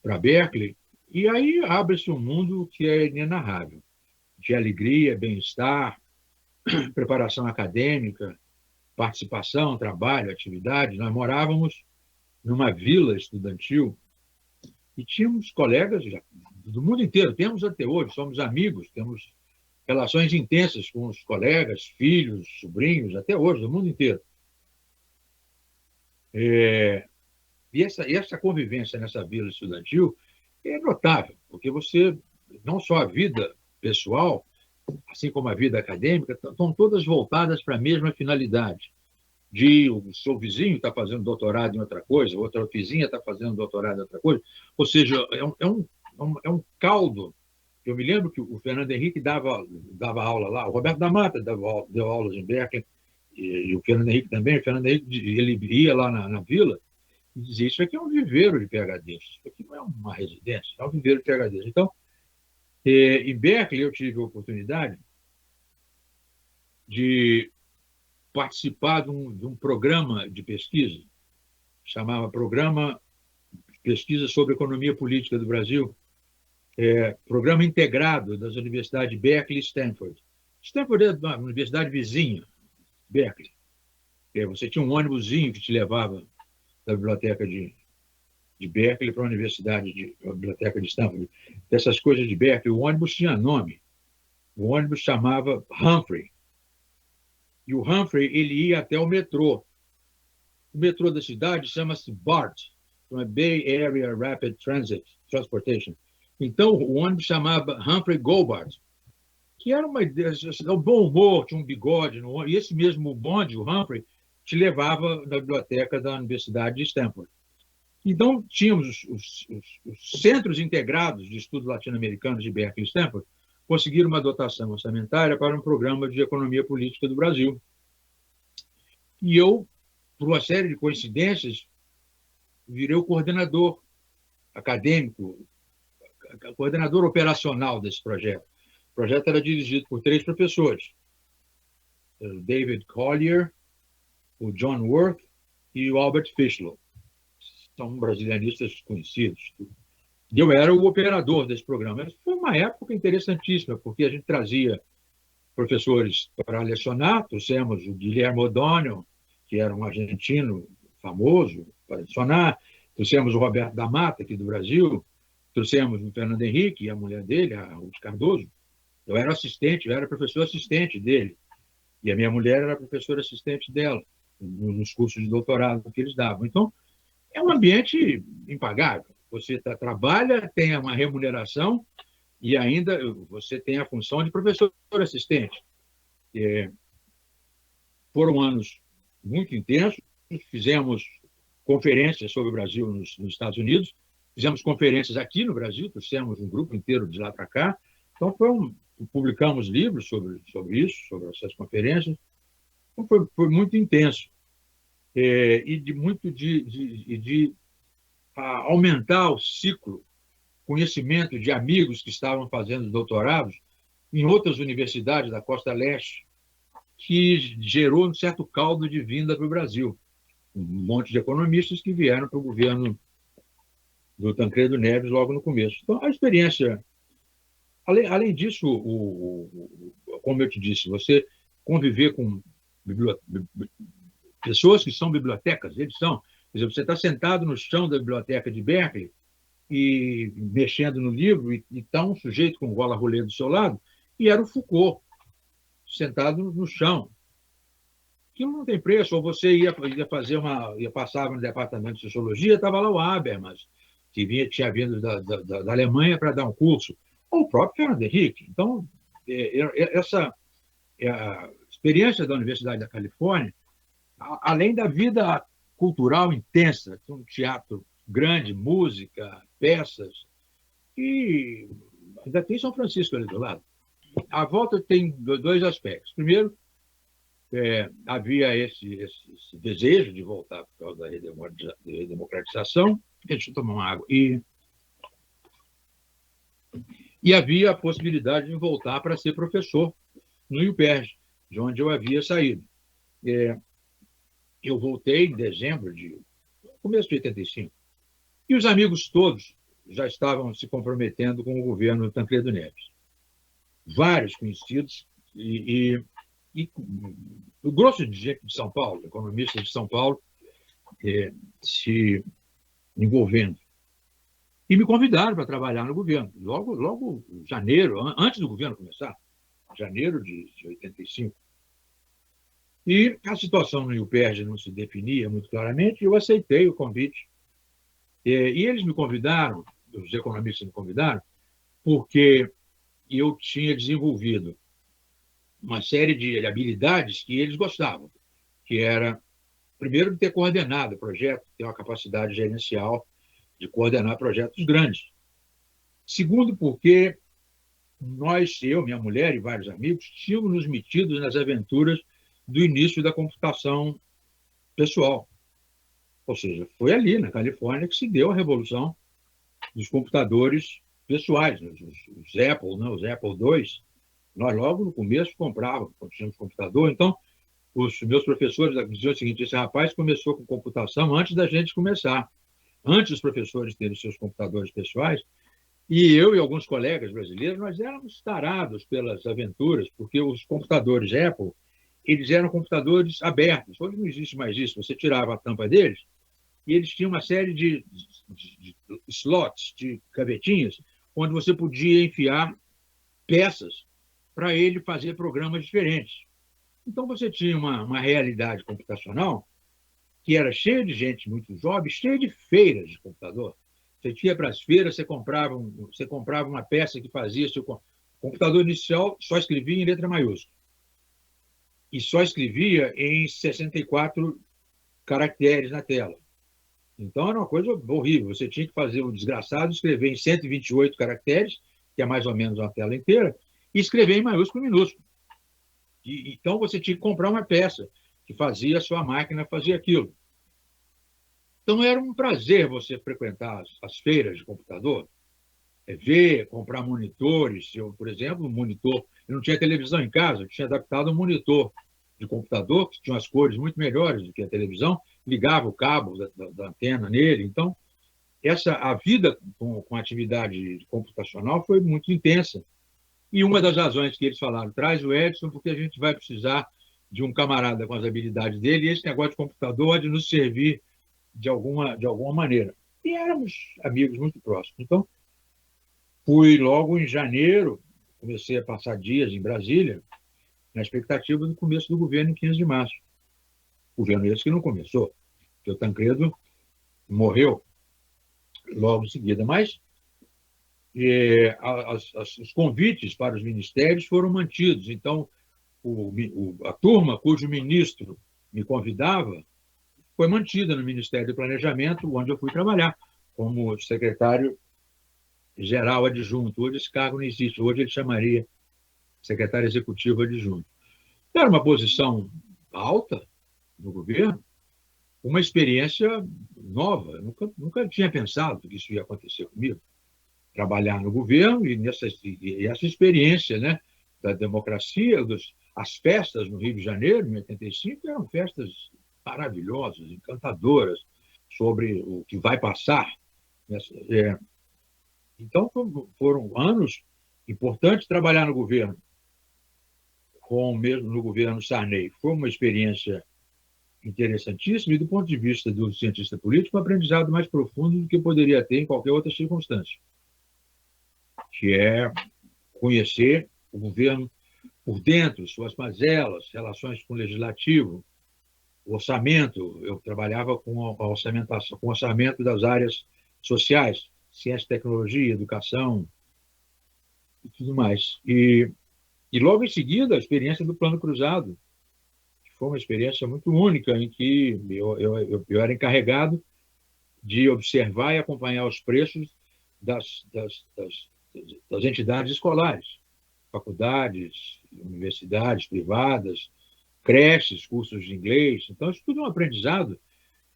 para Berkeley, e aí abre-se um mundo que é inenarrável, de alegria, bem-estar, preparação acadêmica, participação, trabalho, atividade. Nós morávamos numa vila estudantil e tínhamos colegas do mundo inteiro, temos até hoje, somos amigos, temos relações intensas com os colegas, filhos, sobrinhos, até hoje, do mundo inteiro. E essa convivência nessa vila estudantil é notável, porque você, não só a vida pessoal, assim como a vida acadêmica, estão todas voltadas para a mesma finalidade. O seu vizinho está fazendo doutorado em outra coisa, outra vizinha está fazendo doutorado em outra coisa. Ou seja, é um caldo. Eu me lembro que o Fernando Henrique dava aula lá, o Roberto da Mata deu aulas em Berkeley, e o Fernando Henrique também. O Fernando Henrique ele ia lá na vila e dizia: isso aqui é um viveiro de PhDs, isso aqui não é uma residência, é um viveiro de PhDs. Então, em Berkeley, eu tive a oportunidade de participar de um programa de pesquisa, chamava Programa de Pesquisa sobre Economia Política do Brasil, programa integrado das universidades de Berkeley e Stanford. Stanford é uma universidade vizinha, Berkeley. Você tinha um ônibusinho que te levava da biblioteca de Berkeley para a biblioteca de Stanford. Dessas coisas de Berkeley, o ônibus tinha nome. O ônibus chamava Humphrey. E o Humphrey, ele ia até o metrô. O metrô da cidade chama-se BART, Bay Area Rapid Transportation. Então, o ônibus chamava Humphrey Goldbart, que era um bom humor, tinha um bigode no ônibus, e esse mesmo bonde, o Humphrey, te levava na biblioteca da Universidade de Stanford. Então, tínhamos os centros integrados de estudos latino-americanos de Berkeley e Stanford, conseguiram uma dotação orçamentária para um programa de economia política do Brasil. E eu, por uma série de coincidências, virei o coordenador acadêmico, coordenador operacional desse projeto. O projeto era dirigido por 3 professores: o David Collier, o John Worth e o Albert Fischlow. São brasilianistas conhecidos. Eu era o operador desse programa. Foi uma época interessantíssima, porque a gente trazia professores para lecionar, trouxemos o Guilherme O'Donnell, que era um argentino famoso, para lecionar, trouxemos o Roberto da Mata, aqui do Brasil, trouxemos o Fernando Henrique e a mulher dele, a Ruth Cardoso. Eu era professor assistente dele, e a minha mulher era professora assistente dela, nos cursos de doutorado que eles davam. Então, é um ambiente impagável. Você trabalha, tem uma remuneração e ainda você tem a função de professor assistente. Foram anos muito intensos, fizemos conferências sobre o Brasil nos Estados Unidos, fizemos conferências aqui no Brasil, trouxemos um grupo inteiro de lá para cá. Então, publicamos livros sobre isso, sobre essas conferências. Então, foi muito intenso. E de aumentar o ciclo, conhecimento de amigos que estavam fazendo doutorados em outras universidades da Costa Leste, que gerou um certo caldo de vinda para o Brasil. Um monte de economistas que vieram para o governo do Tancredo Neves logo no começo. Então, a experiência... Além disso, como eu te disse, você conviver com pessoas que são bibliotecas, eles são... Por exemplo, você está sentado no chão da biblioteca de Berkeley e mexendo no livro, e está um sujeito com gola rolê do seu lado, e era o Foucault, sentado no chão. Aquilo não tem preço. Ou você ia passava no departamento de sociologia, estava lá o Habermas, que tinha vindo da Alemanha para dar um curso, ou o próprio Fernando Henrique. Então, essa a experiência da Universidade da Califórnia, além da vida cultural intensa, um teatro grande, música, peças, e ainda tem São Francisco ali do lado. A volta tem dois aspectos. Primeiro, havia esse desejo de voltar por causa da redemocratização. Deixa eu tomar uma água. E havia a possibilidade de voltar para ser professor no IUPERJ, de onde eu havia saído. Eu voltei em dezembro começo de 85. E os amigos todos já estavam se comprometendo com o governo Tancredo Neves. Vários conhecidos e o grosso de gente de São Paulo, economistas de São Paulo, se envolvendo. E me convidaram para trabalhar no governo. Logo em janeiro, antes do governo começar, janeiro de 85. E a situação no IUPERJ não se definia muito claramente, e eu aceitei o convite. E eles me convidaram, os economistas me convidaram, porque eu tinha desenvolvido uma série de habilidades que eles gostavam, que era, primeiro, de ter coordenado o projeto, ter uma capacidade gerencial de coordenar projetos grandes. Segundo, porque eu, minha mulher e vários amigos, tínhamos nos metido nas aventuras do início da computação pessoal. Ou seja, foi ali, na Califórnia, que se deu a revolução dos computadores pessoais, os Apple, os Apple II. Nós, logo no começo, comprávamos, quando tínhamos computador. Então, os meus professores diziam o seguinte: esse rapaz começou com computação antes da gente começar, antes dos professores terem seus computadores pessoais. E eu e alguns colegas brasileiros, nós éramos tarados pelas aventuras, porque os computadores Apple, eles eram computadores abertos. Hoje não existe mais isso. Você tirava a tampa deles e eles tinham uma série de slots, de gavetinhas, onde você podia enfiar peças para ele fazer programas diferentes. Então, você tinha uma realidade computacional que era cheia de gente muito jovem, cheia de feiras de computador. Você ia para as feiras, você comprava uma peça que fazia seu computador inicial, só escrevia em letra maiúscula. E só escrevia em 64 caracteres na tela. Então, era uma coisa horrível. Você tinha que fazer o desgraçado, escrever em 128 caracteres, que é mais ou menos uma tela inteira, e escrever em maiúsculo e minúsculo. Então, você tinha que comprar uma peça que fazia a sua máquina fazer aquilo. Então, era um prazer você frequentar as feiras de computador, ver, comprar monitores. Eu, por exemplo, eu não tinha televisão em casa, eu tinha adaptado um monitor de computador, que tinha as cores muito melhores do que a televisão, ligava o cabo da antena nele. Então, a vida com a atividade computacional foi muito intensa. E uma das razões que eles falaram: traz o Edson, porque a gente vai precisar de um camarada com as habilidades dele, e esse negócio de computador há de nos servir de alguma maneira. E éramos amigos muito próximos. Então, fui logo em janeiro, comecei a passar dias em Brasília, na expectativa do começo do governo em 15 de março. O governo esse que não começou, porque o Tancredo morreu logo em seguida. Mas os convites para os ministérios foram mantidos. Então, a turma cujo ministro me convidava foi mantida no Ministério do Planejamento, onde eu fui trabalhar como secretário-geral adjunto. Hoje esse cargo não existe, hoje ele chamaria secretário executivo adjunto. Era uma posição alta no governo, uma experiência nova. Eu nunca tinha pensado que isso ia acontecer comigo. Trabalhar no governo e essa experiência, né, da democracia, as festas no Rio de Janeiro, em 85, eram festas maravilhosas, encantadoras, sobre o que vai passar. Então, foram anos importantes trabalhar no governo, mesmo no governo Sarney. Foi uma experiência interessantíssimo e, do ponto de vista do cientista político, um aprendizado mais profundo do que poderia ter em qualquer outra circunstância, que é conhecer o governo por dentro, suas mazelas, relações com o legislativo, orçamento. Eu trabalhava com a orçamentação, com orçamento das áreas sociais, ciência, tecnologia, educação e tudo mais. E logo em seguida, a experiência do Plano Cruzado, que foi uma experiência muito única, em que eu era encarregado de observar e acompanhar os preços das entidades escolares, faculdades, universidades privadas, creches, cursos de inglês. Então, isso tudo é um aprendizado.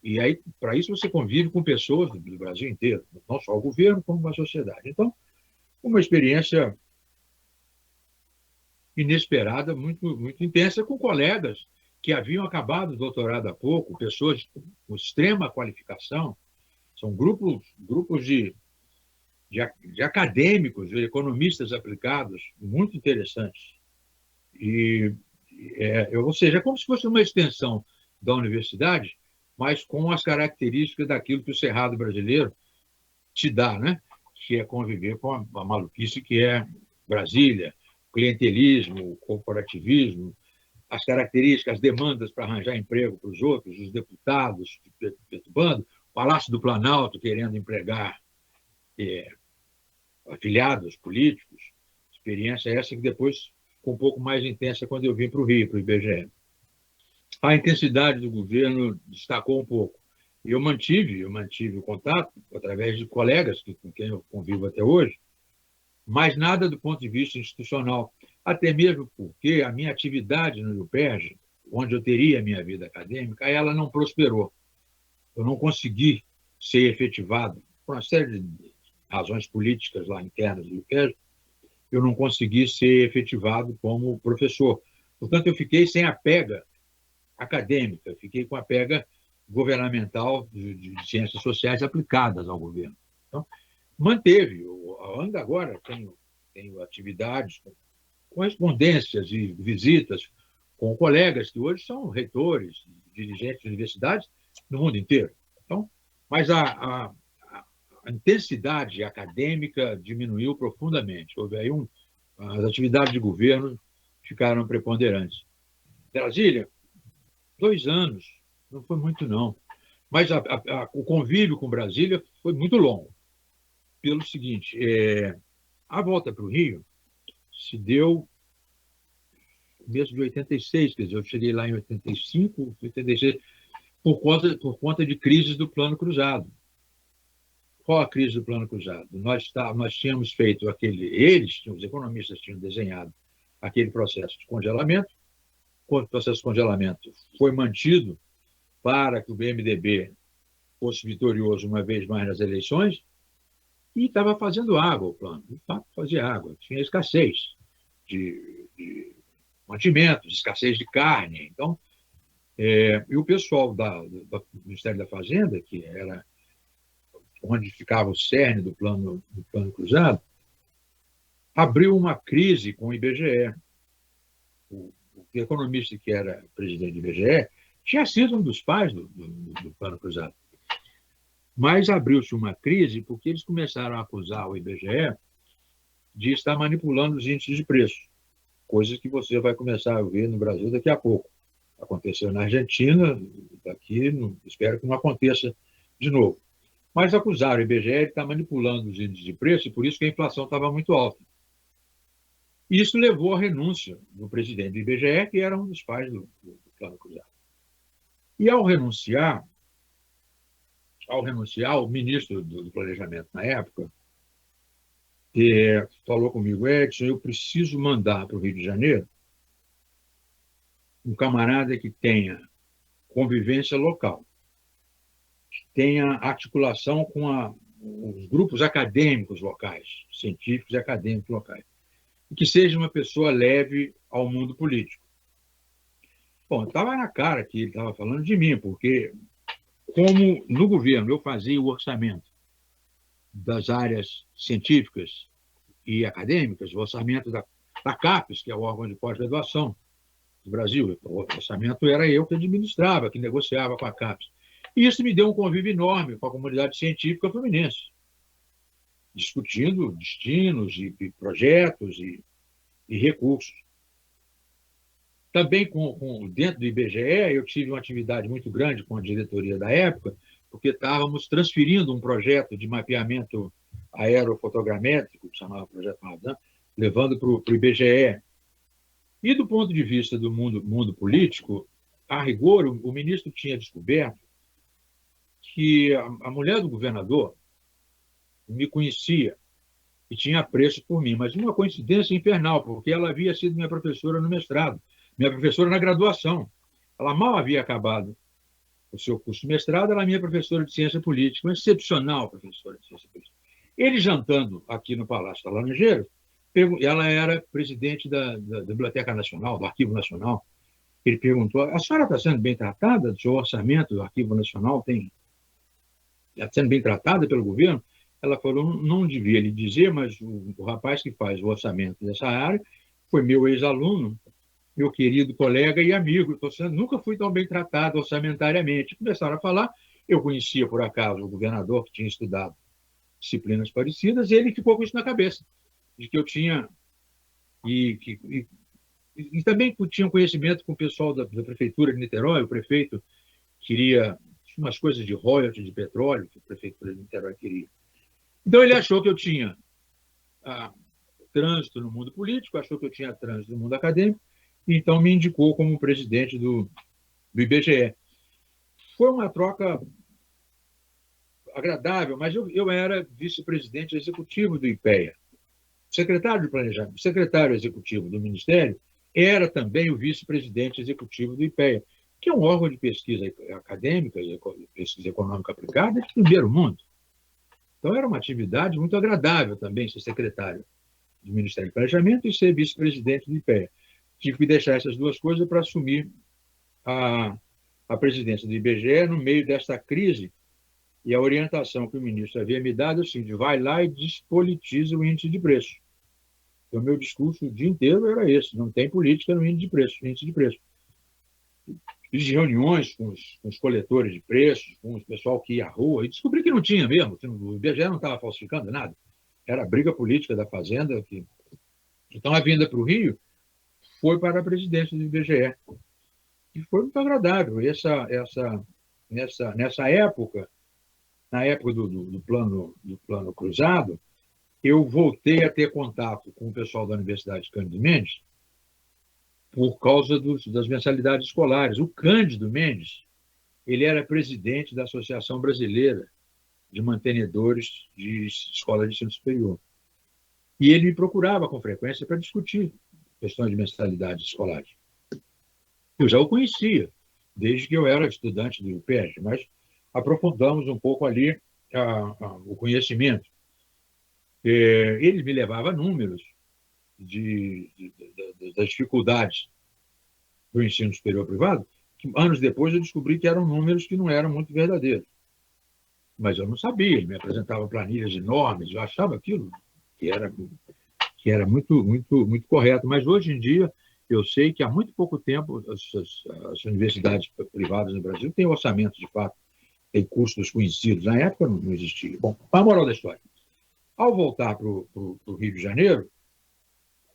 E aí, para isso, você convive com pessoas do Brasil inteiro, não só o governo, como a sociedade. Então, uma experiência inesperada, muito, muito intensa, com colegas que haviam acabado o doutorado há pouco, pessoas com extrema qualificação, são grupos de acadêmicos, de economistas aplicados, muito interessantes. Ou seja, é como se fosse uma extensão da universidade, mas com as características daquilo que o Cerrado brasileiro te dá, né? Que é conviver com a maluquice que é Brasília, clientelismo, corporativismo, as características, as demandas para arranjar emprego para os outros, os deputados perturbando, o Palácio do Planalto querendo empregar afiliados políticos. Experiência essa que depois ficou um pouco mais intensa quando eu vim para o Rio, para o IBGE. A intensidade do governo destacou um pouco. Eu mantive o contato através de colegas com quem eu convivo até hoje, mas nada do ponto de vista institucional, até mesmo porque a minha atividade no UPERJ, onde eu teria a minha vida acadêmica, ela não prosperou. Eu não consegui ser efetivado, por uma série de razões políticas lá internas do UPERJ, eu não consegui ser efetivado como professor. Portanto, eu fiquei sem a pega acadêmica, fiquei com a pega governamental de ciências sociais aplicadas ao governo. Então, manteve. Eu ainda agora tenho atividades, correspondências e visitas com colegas que hoje são reitores, dirigentes de universidades no mundo inteiro. Então, mas a intensidade acadêmica diminuiu profundamente. Houve aí as atividades de governo ficaram preponderantes. Brasília, 2 anos, não foi muito, não. Mas o convívio com Brasília foi muito longo. Pelo seguinte, a volta para o Rio se deu no mês de 86, quer dizer, eu cheguei lá em 85, 86, por conta de crises do Plano Cruzado. Qual a crise do Plano Cruzado? Nós tínhamos feito os economistas tinham desenhado aquele processo de congelamento. O processo de congelamento foi mantido para que o BMDB fosse vitorioso uma vez mais nas eleições, e estava fazendo água o plano. De fato, fazia água. Tinha escassez de mantimentos, escassez de carne. Então, e o pessoal do Ministério da Fazenda, que era onde ficava o cerne do plano cruzado, abriu uma crise com o IBGE. O economista que era presidente do IBGE tinha sido um dos pais do plano cruzado. Mas abriu-se uma crise porque eles começaram a acusar o IBGE de estar manipulando os índices de preço, coisas que você vai começar a ver no Brasil daqui a pouco. Aconteceu na Argentina, espero que não aconteça de novo. Mas acusaram o IBGE de estar manipulando os índices de preço, e por isso que a inflação estava muito alta. E isso levou à renúncia do presidente do IBGE, que era um dos pais do Plano Cruzado. E ao renunciar, o ministro do Planejamento na época falou comigo: Edson, eu preciso mandar para o Rio de Janeiro um camarada que tenha convivência local, que tenha articulação com os grupos acadêmicos locais, científicos e acadêmicos locais, e que seja uma pessoa leve ao mundo político. Bom, estava na cara que ele estava falando de mim, porque como no governo eu fazia o orçamento das áreas científicas e acadêmicas, o orçamento da CAPES, que é o órgão de pós-graduação, do Brasil. O orçamento era eu que administrava, que negociava com a CAPES. E isso me deu um convívio enorme com a comunidade científica fluminense, discutindo destinos e projetos e recursos. Também dentro do IBGE, eu tive uma atividade muito grande com a diretoria da época, porque estávamos transferindo um projeto de mapeamento aerofotogramétrico, que chamava Projeto Radan, levando para o IBGE. E do ponto de vista do mundo político, a rigor, o ministro tinha descoberto que a mulher do governador me conhecia e tinha apreço por mim, mas uma coincidência infernal, porque ela havia sido minha professora no mestrado, minha professora na graduação. Ela mal havia acabado o seu curso de mestrado, ela é minha professora de ciência política, uma excepcional professora de ciência política. Ele jantando aqui no Palácio da Laranjeiras, ela era presidente da Biblioteca Nacional, do Arquivo Nacional. Ele perguntou: a senhora está sendo bem tratada? O seu orçamento do Arquivo Nacional está sendo bem tratada pelo governo? Ela falou: não devia lhe dizer, mas o rapaz que faz o orçamento dessa área foi meu ex-aluno, meu querido colega e amigo. Nunca fui tão bem tratado orçamentariamente. Começaram a falar. Eu conhecia, por acaso, o governador que tinha estudado disciplinas parecidas, e ele ficou com isso na cabeça, de que eu tinha... E também tinha um conhecimento com o pessoal da prefeitura de Niterói. O prefeito queria umas coisas de royalties de petróleo, que a prefeitura de Niterói queria. Então, ele achou que eu tinha trânsito no mundo político, achou que eu tinha trânsito no mundo acadêmico, e então me indicou como presidente do IBGE. Foi uma troca agradável, mas eu era vice-presidente executivo do IPEA. O secretário de Planejamento, o secretário executivo do Ministério, era também o vice-presidente executivo do IPEA, que é um órgão de pesquisa acadêmica e pesquisa econômica aplicada de primeiro mundo. Então, era uma atividade muito agradável também ser secretário do Ministério do Planejamento e ser vice-presidente do IPEA. Tive que deixar essas duas coisas para assumir a presidência do IBGE no meio desta crise, e a orientação que o ministro havia me dado é assim: vai lá e despolitiza o índice de preço. Então, meu discurso o dia inteiro era esse: não tem política no índice de preço. Fiz reuniões com os coletores de preços, com o pessoal que ia à rua, e descobri que não tinha mesmo, que o IBGE não estava falsificando nada. Era a briga política da Fazenda. Então, a vinda para o Rio foi para a presidência do IBGE. E foi muito agradável. Nessa época, na época do plano cruzado, eu voltei a ter contato com o pessoal da Universidade Cândido Mendes por causa das mensalidades escolares. O Cândido Mendes, ele era presidente da Associação Brasileira de Mantenedores de Escola de Ensino Superior. E ele me procurava com frequência para discutir questões de mensalidades escolares. Eu já o conhecia, desde que eu era estudante do IUPERJ, mas aprofundamos um pouco ali o conhecimento. Ele me levava números das dificuldades do ensino superior privado, que anos depois eu descobri que eram números que não eram muito verdadeiros. Mas eu não sabia, ele me apresentava planilhas enormes, eu achava aquilo que era muito, muito, muito correto. Mas hoje em dia eu sei que há muito pouco tempo as universidades privadas no Brasil têm orçamentos, de fato, têm custos conhecidos. Na época não existia. Bom, a moral da história. Ao voltar para o Rio de Janeiro,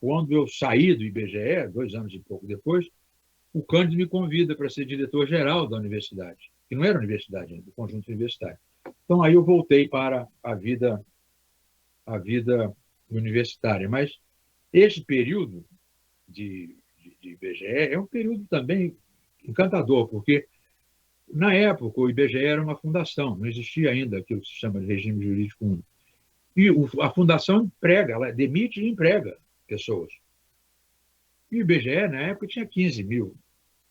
quando eu saí do IBGE, 2 anos e pouco depois, o Cândido me convida para ser diretor-geral da universidade, que não era universidade ainda, do conjunto universitário. Então, aí eu voltei para a vida universitária. Mas esse período de IBGE é um período também encantador, porque, na época, o IBGE era uma fundação, não existia ainda aquilo que se chama de regime jurídico único. E a fundação emprega, ela demite e emprega pessoas. E o IBGE, na época, tinha 15 mil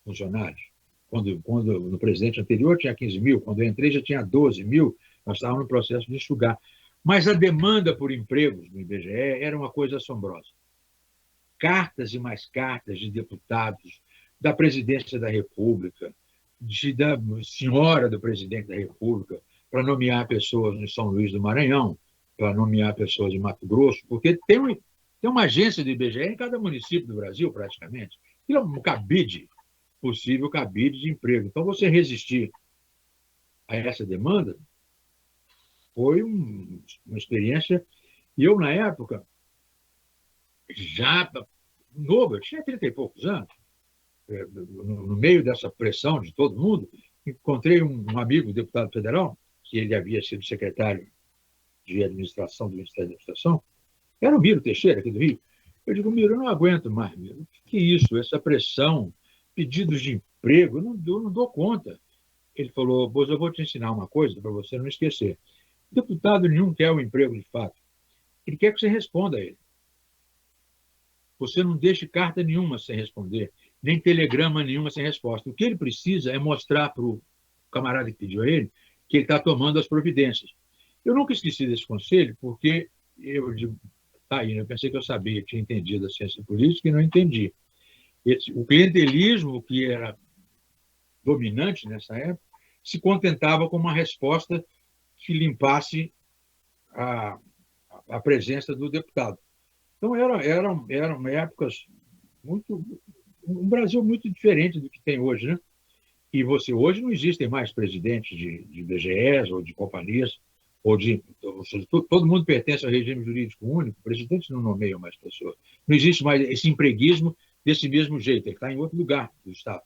funcionários. Quando no presidente anterior tinha 15 mil, quando eu entrei já tinha 12 mil, nós estávamos no processo de enxugar. Mas a demanda por empregos no IBGE era uma coisa assombrosa. Cartas e mais cartas de deputados, da presidência da República, da senhora do presidente da República, para nomear pessoas em São Luís do Maranhão, para nomear pessoas em Mato Grosso, porque tem uma agência do IBGE em cada município do Brasil, praticamente. Aquilo é um cabide, possível cabide de emprego. Então, você resistir a essa demanda foi uma experiência. E eu, na época, já novo, eu tinha 30 e poucos anos, no meio dessa pressão de todo mundo, encontrei um amigo, deputado federal, que ele havia sido secretário de administração do Ministério da Administração, era o Miro Teixeira, aqui do Rio. Eu digo, Miro, eu não aguento mais, Miro. O que é isso? Essa pressão, pedidos de emprego, eu não dou conta. Ele falou, pois eu vou te ensinar uma coisa para você não esquecer. Deputado nenhum quer o emprego de fato. Ele quer que você responda a ele. Você não deixe carta nenhuma sem responder, nem telegrama nenhuma sem resposta. O que ele precisa é mostrar para o camarada que pediu a ele que ele está tomando as providências. Eu nunca esqueci desse conselho, porque eu digo, tá aí, eu pensei que eu sabia, tinha entendido a ciência política e não entendi. O clientelismo, que era dominante nessa época, se contentava com uma resposta que limpasse a, a presença do deputado. Então, eram épocas muito. Um Brasil muito diferente do que tem hoje, né? E hoje não existem mais presidentes de BGEs ou de companhias, ou seja, todo mundo pertence ao regime jurídico único, o presidente não nomeia mais pessoas. Não existe mais esse empreguismo desse mesmo jeito, ele está em outro lugar do Estado.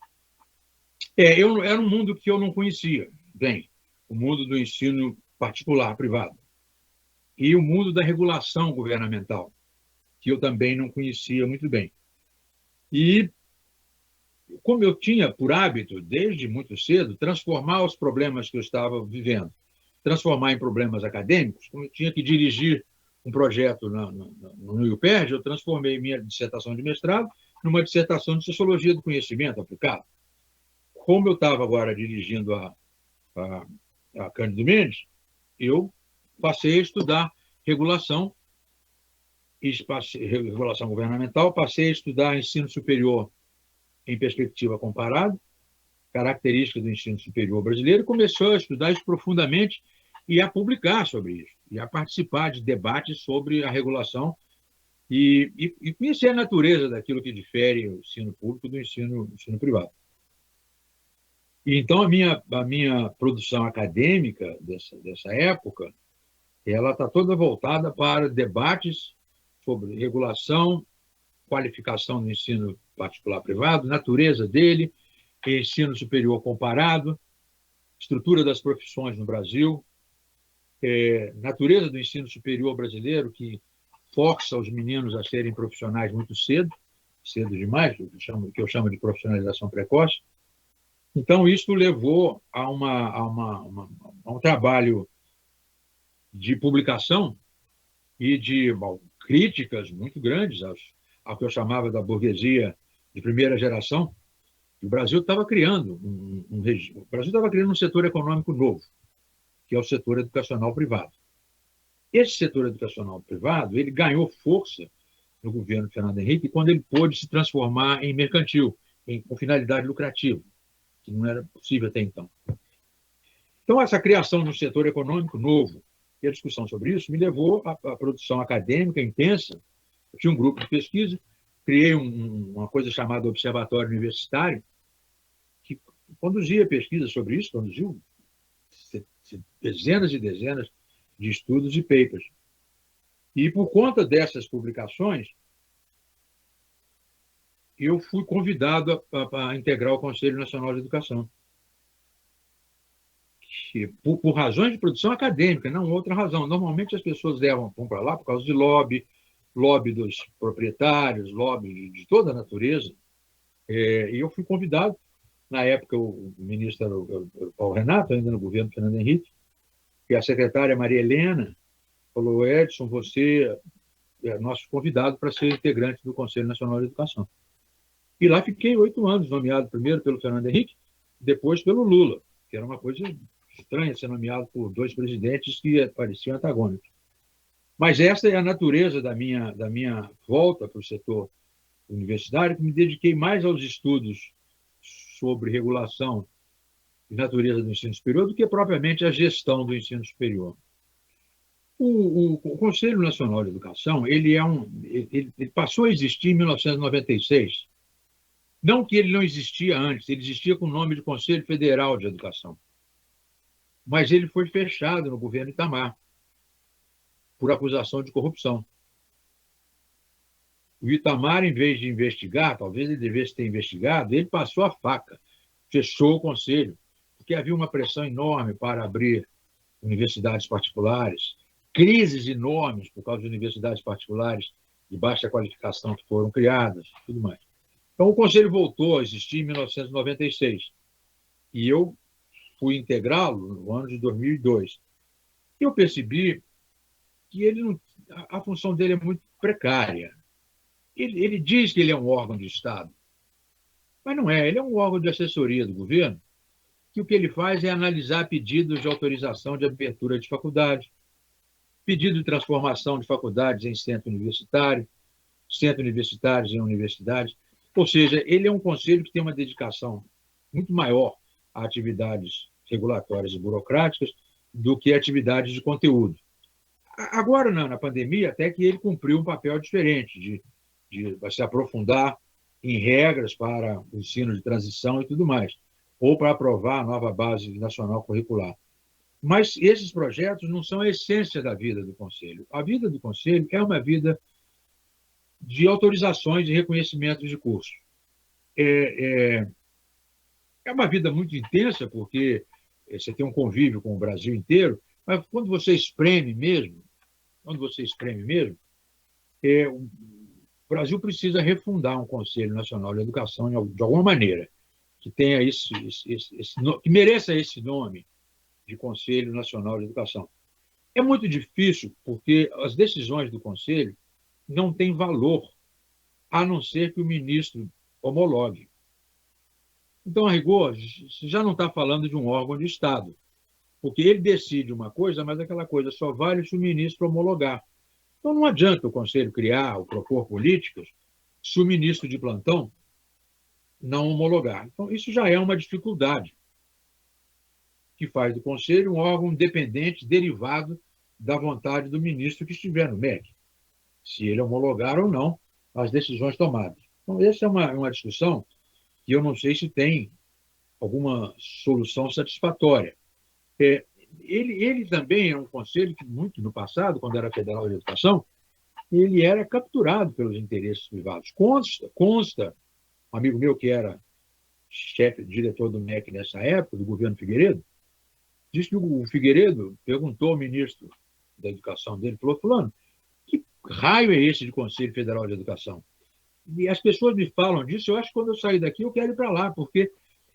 Era um mundo que eu não conhecia bem, o mundo do ensino particular, privado, e o mundo da regulação governamental, que eu também não conhecia muito bem. E, como eu tinha por hábito, desde muito cedo, transformar os problemas que eu estava vivendo, transformar em problemas acadêmicos, como eu tinha que dirigir um projeto no IUPERJ, eu transformei minha dissertação de mestrado numa dissertação de Sociologia do Conhecimento aplicado. Como eu estava agora dirigindo a Cândido Mendes, eu passei a estudar regulação governamental, passei a estudar ensino superior em perspectiva comparada, características do ensino superior brasileiro, começou a estudar isso profundamente e a publicar sobre isso, e a participar de debates sobre a regulação e conhecer a natureza daquilo que difere o ensino público do ensino privado. E, então, a minha produção acadêmica dessa época, ela está toda voltada para debates sobre regulação, qualificação do ensino particular privado, natureza dele, ensino superior comparado, estrutura das profissões no Brasil, natureza do ensino superior brasileiro, que força os meninos a serem profissionais muito cedo, cedo demais, o que eu chamo de profissionalização precoce. Então, isso levou a um trabalho de publicação e de críticas muito grandes ao que eu chamava da burguesia de primeira geração. O Brasil estava criando o Brasil estava criando um setor econômico novo, que é o setor educacional privado. Esse setor educacional privado ele ganhou força no governo Fernando Henrique quando ele pôde se transformar em mercantil, com finalidade lucrativa, que não era possível até então. Então, essa criação de um setor econômico novo e a discussão sobre isso me levou à produção acadêmica intensa. Eu tinha um grupo de pesquisa, criei uma coisa chamada Observatório Universitário, que conduzia pesquisa sobre isso, conduziu dezenas e dezenas de estudos e papers. E, por conta dessas publicações, eu fui convidado a integrar o Conselho Nacional de Educação. Por razões de produção acadêmica, não outra razão. Normalmente as pessoas vão para lá por causa de lobby dos proprietários, lobby de toda a natureza. E eu fui convidado, na época o ministro era o Paulo Renato, ainda no governo Fernando Henrique, e a secretária Maria Helena falou, Edson, você é nosso convidado para ser integrante do Conselho Nacional de Educação. E lá fiquei 8 anos, nomeado primeiro pelo Fernando Henrique, depois pelo Lula, que era uma coisa estranha ser nomeado por 2 presidentes que pareciam antagônicos. Mas essa é a natureza da minha volta para o setor universitário, que me dediquei mais aos estudos sobre regulação e natureza do ensino superior do que propriamente a gestão do ensino superior. O Conselho Nacional de Educação ele passou a existir em 1996, Não que ele não existia antes, ele existia com o nome de Conselho Federal de Educação, mas ele foi fechado no governo Itamar por acusação de corrupção. O Itamar, em vez de investigar, talvez ele devesse ter investigado, ele passou a faca, fechou o conselho, porque havia uma pressão enorme para abrir universidades particulares, crises enormes por causa de universidades particulares de baixa qualificação que foram criadas, tudo mais. Então, o conselho voltou a existir em 1996 e eu fui integrá-lo no ano de 2002. Eu percebi que ele não, a função dele é muito precária. Ele diz que ele é um órgão de Estado, mas não é. Ele é um órgão de assessoria do governo, que o que ele faz é analisar pedidos de autorização de abertura de faculdade, pedido de transformação de faculdades em centro universitários em universidades. Ou seja, ele é um conselho que tem uma dedicação muito maior a atividades regulatórias e burocráticas do que atividades de conteúdo. Agora, na pandemia, até que ele cumpriu um papel diferente, de se aprofundar em regras para o ensino de transição e tudo mais, ou para aprovar a nova base nacional curricular. Mas esses projetos não são a essência da vida do Conselho. A vida do Conselho é uma vida de autorizações e reconhecimentos de cursos. É uma vida muito intensa, porque você tem um convívio com o Brasil inteiro, mas quando você espreme mesmo, o Brasil precisa refundar um Conselho Nacional de Educação de alguma maneira, que tenha que mereça esse nome de Conselho Nacional de Educação. É muito difícil, porque as decisões do Conselho não têm valor, a não ser que o ministro homologue. Então, a rigor, você já não está falando de um órgão de Estado, porque ele decide uma coisa, mas aquela coisa só vale se o ministro homologar. Então, não adianta o Conselho criar ou propor políticas se o ministro de plantão não homologar. Então, isso já é uma dificuldade que faz do Conselho um órgão independente, derivado da vontade do ministro que estiver no MEC, se ele homologar ou não as decisões tomadas. Então, essa é uma discussão que eu não sei se tem alguma solução satisfatória. Ele também é um conselho que, muito no passado, quando era Federal de Educação, ele era capturado pelos interesses privados. Consta um amigo meu que era chefe, diretor do MEC nessa época, do governo Figueiredo, disse que o Figueiredo perguntou ao ministro da Educação dele, falou, fulano, que raio é esse de Conselho Federal de Educação? E as pessoas me falam disso, eu acho que quando eu sair daqui eu quero ir para lá, porque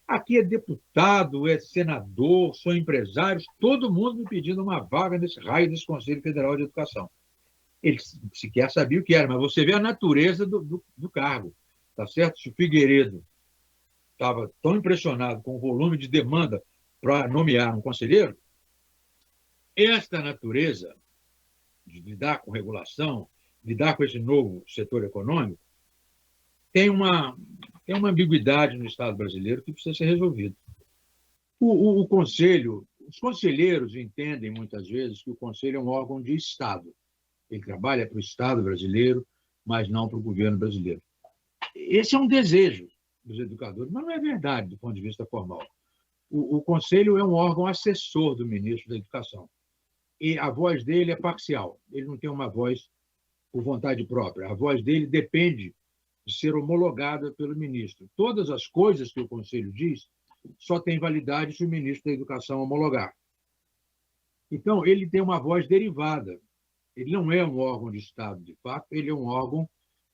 aqui é deputado, é senador, são empresários, todo mundo me pedindo uma vaga nesse raio desse Conselho Federal de Educação. Ele sequer sabia o que era, mas você vê a natureza do cargo, tá certo? Se o Figueiredo estava tão impressionado com o volume de demanda para nomear um conselheiro, esta natureza de lidar com regulação, lidar com esse novo setor econômico, tem uma ambiguidade no Estado brasileiro que precisa ser resolvida. O Conselho, os conselheiros entendem muitas vezes que o Conselho é um órgão de Estado. Ele trabalha para o Estado brasileiro, mas não para o governo brasileiro. Esse é um desejo dos educadores, mas não é verdade do ponto de vista formal. O Conselho é um órgão assessor do ministro da Educação. E a voz dele é parcial. Ele não tem uma voz por vontade própria. A voz dele depende de ser homologada pelo ministro. Todas as coisas que o Conselho diz só têm validade se o ministro da Educação homologar. Então, ele tem uma voz derivada. Ele não é um órgão de Estado, de fato, ele é um órgão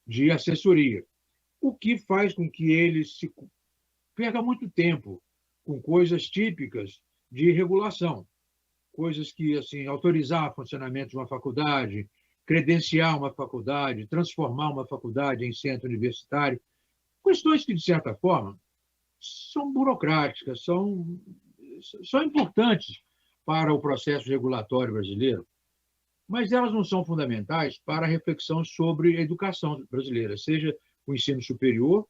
de assessoria, o que faz com que ele se perca muito tempo com coisas típicas de regulação, coisas que, assim, autorizar o funcionamento de uma faculdade, credenciar uma faculdade, transformar uma faculdade em centro universitário, questões que, de certa forma, são burocráticas, são importantes para o processo regulatório brasileiro, mas elas não são fundamentais para a reflexão sobre a educação brasileira, seja o ensino superior,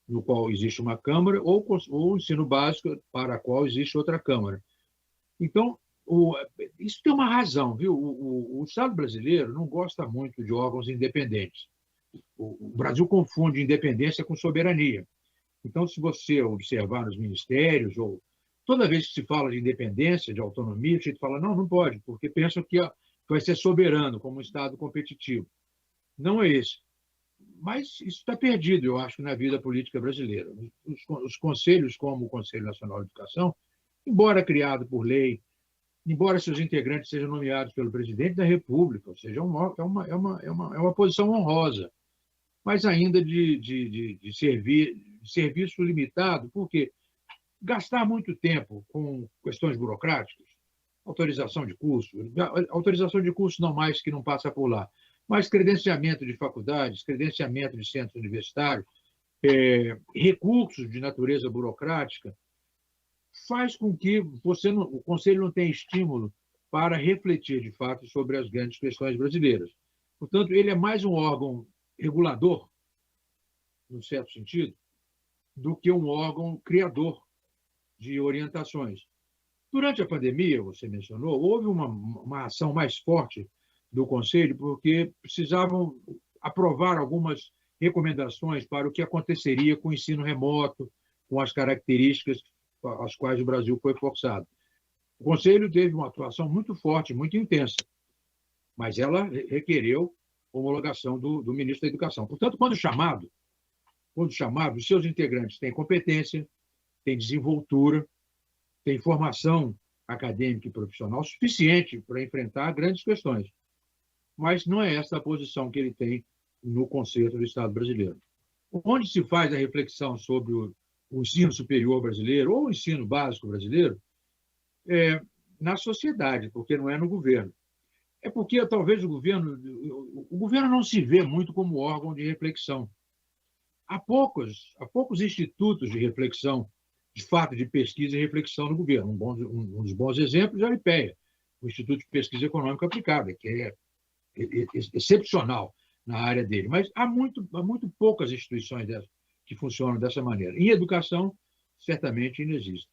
no qual existe uma Câmara, ou o ensino básico, para o qual existe outra Câmara. Então, isso tem uma razão, viu? O Estado brasileiro não gosta muito de órgãos independentes. O Brasil confunde independência com soberania. Então, se você observar nos ministérios, ou toda vez que se fala de independência, de autonomia, a gente fala, não, não pode, porque pensam que vai ser soberano, como um Estado competitivo. Não é esse. Mas isso está perdido, eu acho, na vida política brasileira. Os conselhos, como o Conselho Nacional de Educação, embora criado por lei, embora seus integrantes sejam nomeados pelo presidente da República, ou seja, é uma posição honrosa, mas ainda de serviço limitado, porque gastar muito tempo com questões burocráticas, autorização de curso não mais que não passa por lá, mas credenciamento de faculdades, credenciamento de centros universitários, recursos de natureza burocrática, faz com que o Conselho não tenha estímulo para refletir, de fato, sobre as grandes questões brasileiras. Portanto, ele é mais um órgão regulador, num certo sentido, do que um órgão criador de orientações. Durante a pandemia, você mencionou, houve uma ação mais forte do Conselho, porque precisavam aprovar algumas recomendações para o que aconteceria com o ensino remoto, com as características às quais o Brasil foi forçado. O Conselho teve uma atuação muito forte, muito intensa, mas ela requereu homologação do ministro da Educação. Portanto, quando chamado, os seus integrantes têm competência, têm desenvoltura, têm formação acadêmica e profissional suficiente para enfrentar grandes questões. Mas não é essa a posição que ele tem no conceito do Estado brasileiro. Onde se faz a reflexão sobre o ensino superior brasileiro ou o ensino básico brasileiro é na sociedade, porque não é no governo. É porque talvez o governo não se vê muito como órgão de reflexão. Há poucos institutos de reflexão, de fato, de pesquisa e reflexão no governo. Um dos bons exemplos é o IPEA, o Instituto de Pesquisa Econômica Aplicada, que é excepcional na área dele. Mas há muito poucas instituições que funcionam dessa maneira. Em educação, certamente ainda existe.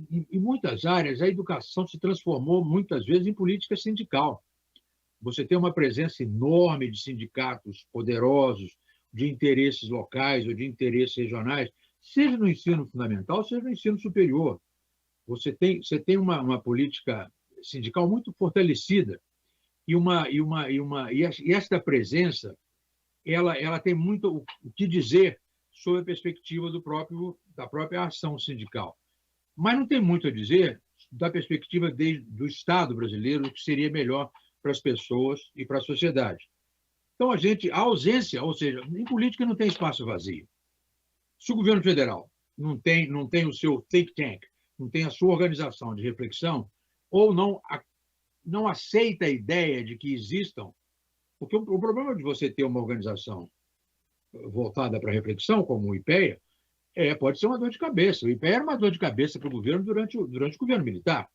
Em muitas áreas, a educação se transformou, muitas vezes, em política sindical. Você tem uma presença enorme de sindicatos poderosos, de interesses locais ou de interesses regionais, seja no ensino fundamental, seja no ensino superior. Você tem uma política sindical muito fortalecida e esta presença ela tem muito o que dizer sobre a perspectiva da própria ação sindical. Mas não tem muito a dizer da perspectiva do Estado brasileiro, o que seria melhor para as pessoas e para a sociedade. Então, a ausência, ou seja, em política não tem espaço vazio. Se o governo federal não tem o seu think tank, não tem a sua organização de reflexão, ou não aceita a ideia de que existam, porque o problema de você ter uma organização voltada para a reflexão, como o IPEA, pode ser uma dor de cabeça. O IPEA era uma dor de cabeça para o governo durante o governo militar.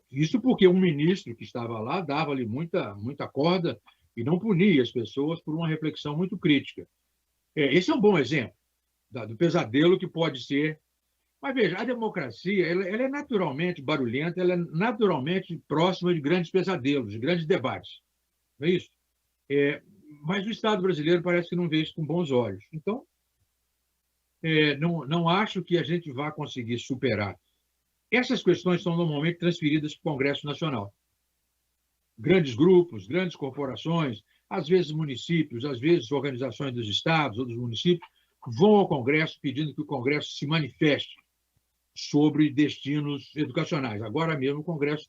Isso porque um ministro que estava lá dava-lhe muita corda e não punia as pessoas por uma reflexão muito crítica. Esse é um bom exemplo do pesadelo que pode ser. Mas veja, a democracia ela é naturalmente barulhenta, ela é naturalmente próxima de grandes pesadelos, de grandes debates. Não é isso? Mas o Estado brasileiro parece que não vê isso com bons olhos. Então, não acho que a gente vá conseguir superar. Essas questões são normalmente transferidas para o Congresso Nacional. Grandes grupos, grandes corporações, às vezes municípios, às vezes organizações dos estados ou dos municípios, vão ao Congresso pedindo que o Congresso se manifeste sobre destinos educacionais. Agora mesmo o Congresso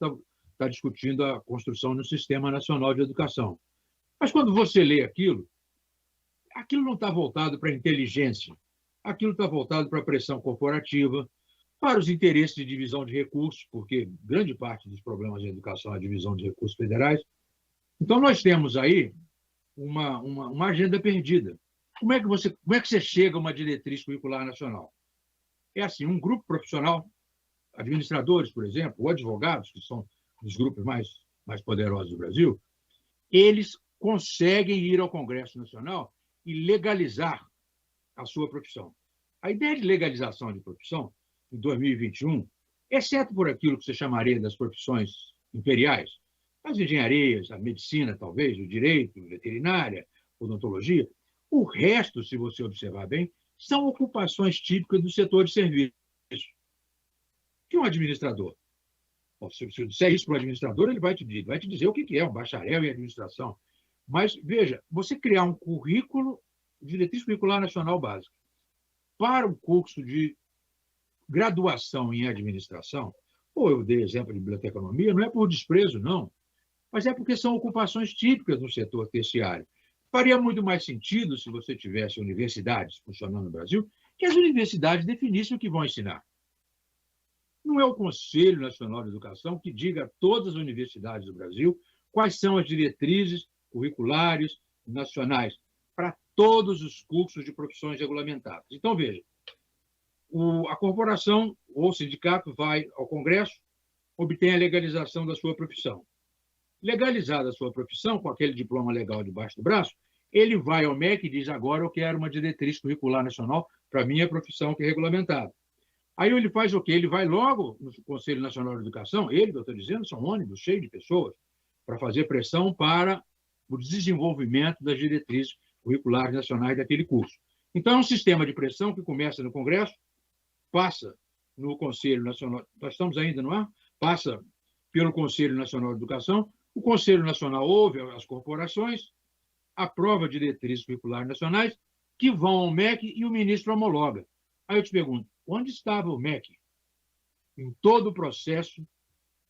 está discutindo a construção do Sistema Nacional de Educação. Mas quando você lê aquilo não está voltado para a inteligência, aquilo está voltado para a pressão corporativa, para os interesses de divisão de recursos, porque grande parte dos problemas da educação é a divisão de recursos federais. Então, nós temos aí uma agenda perdida. Como é que você chega a uma diretriz curricular nacional? É assim, um grupo profissional, administradores, por exemplo, ou advogados, que são os grupos mais poderosos do Brasil, eles conseguem ir ao Congresso Nacional e legalizar a sua profissão. A ideia de legalização de profissão, em 2021, exceto por aquilo que você chamaria das profissões imperiais, as engenharias, a medicina, talvez, o direito, veterinária, odontologia, o resto, se você observar bem, são ocupações típicas do setor de serviços. Que um administrador, se eu disser isso para o administrador, ele vai te dizer o que é um bacharel em administração. Mas, veja, você criar um currículo, diretriz curricular nacional básica, para o curso de graduação em administração, ou eu dei exemplo de biblioteconomia, não é por desprezo, não, mas é porque são ocupações típicas no setor terciário. Faria muito mais sentido, se você tivesse universidades funcionando no Brasil, que as universidades definissem o que vão ensinar. Não é o Conselho Nacional de Educação que diga a todas as universidades do Brasil quais são as diretrizes curriculares nacionais para todos os cursos de profissões regulamentadas. Então, veja, a corporação ou o sindicato vai ao Congresso, obtém a legalização da sua profissão. Legalizada a sua profissão, com aquele diploma legal debaixo do braço, ele vai ao MEC e diz: agora eu quero uma diretriz curricular nacional para a minha profissão que é regulamentada. Aí ele faz o quê? Ele vai logo no Conselho Nacional de Educação, eu estou dizendo, são ônibus cheios de pessoas, para fazer pressão para o desenvolvimento das diretrizes curriculares nacionais daquele curso. Então, é um sistema de pressão que começa no Congresso, passa no Conselho Nacional, nós estamos ainda no ar, passa pelo Conselho Nacional de Educação, o Conselho Nacional ouve as corporações, aprova diretrizes curriculares nacionais, que vão ao MEC e o ministro homologa. Aí eu te pergunto, onde estava o MEC em todo o processo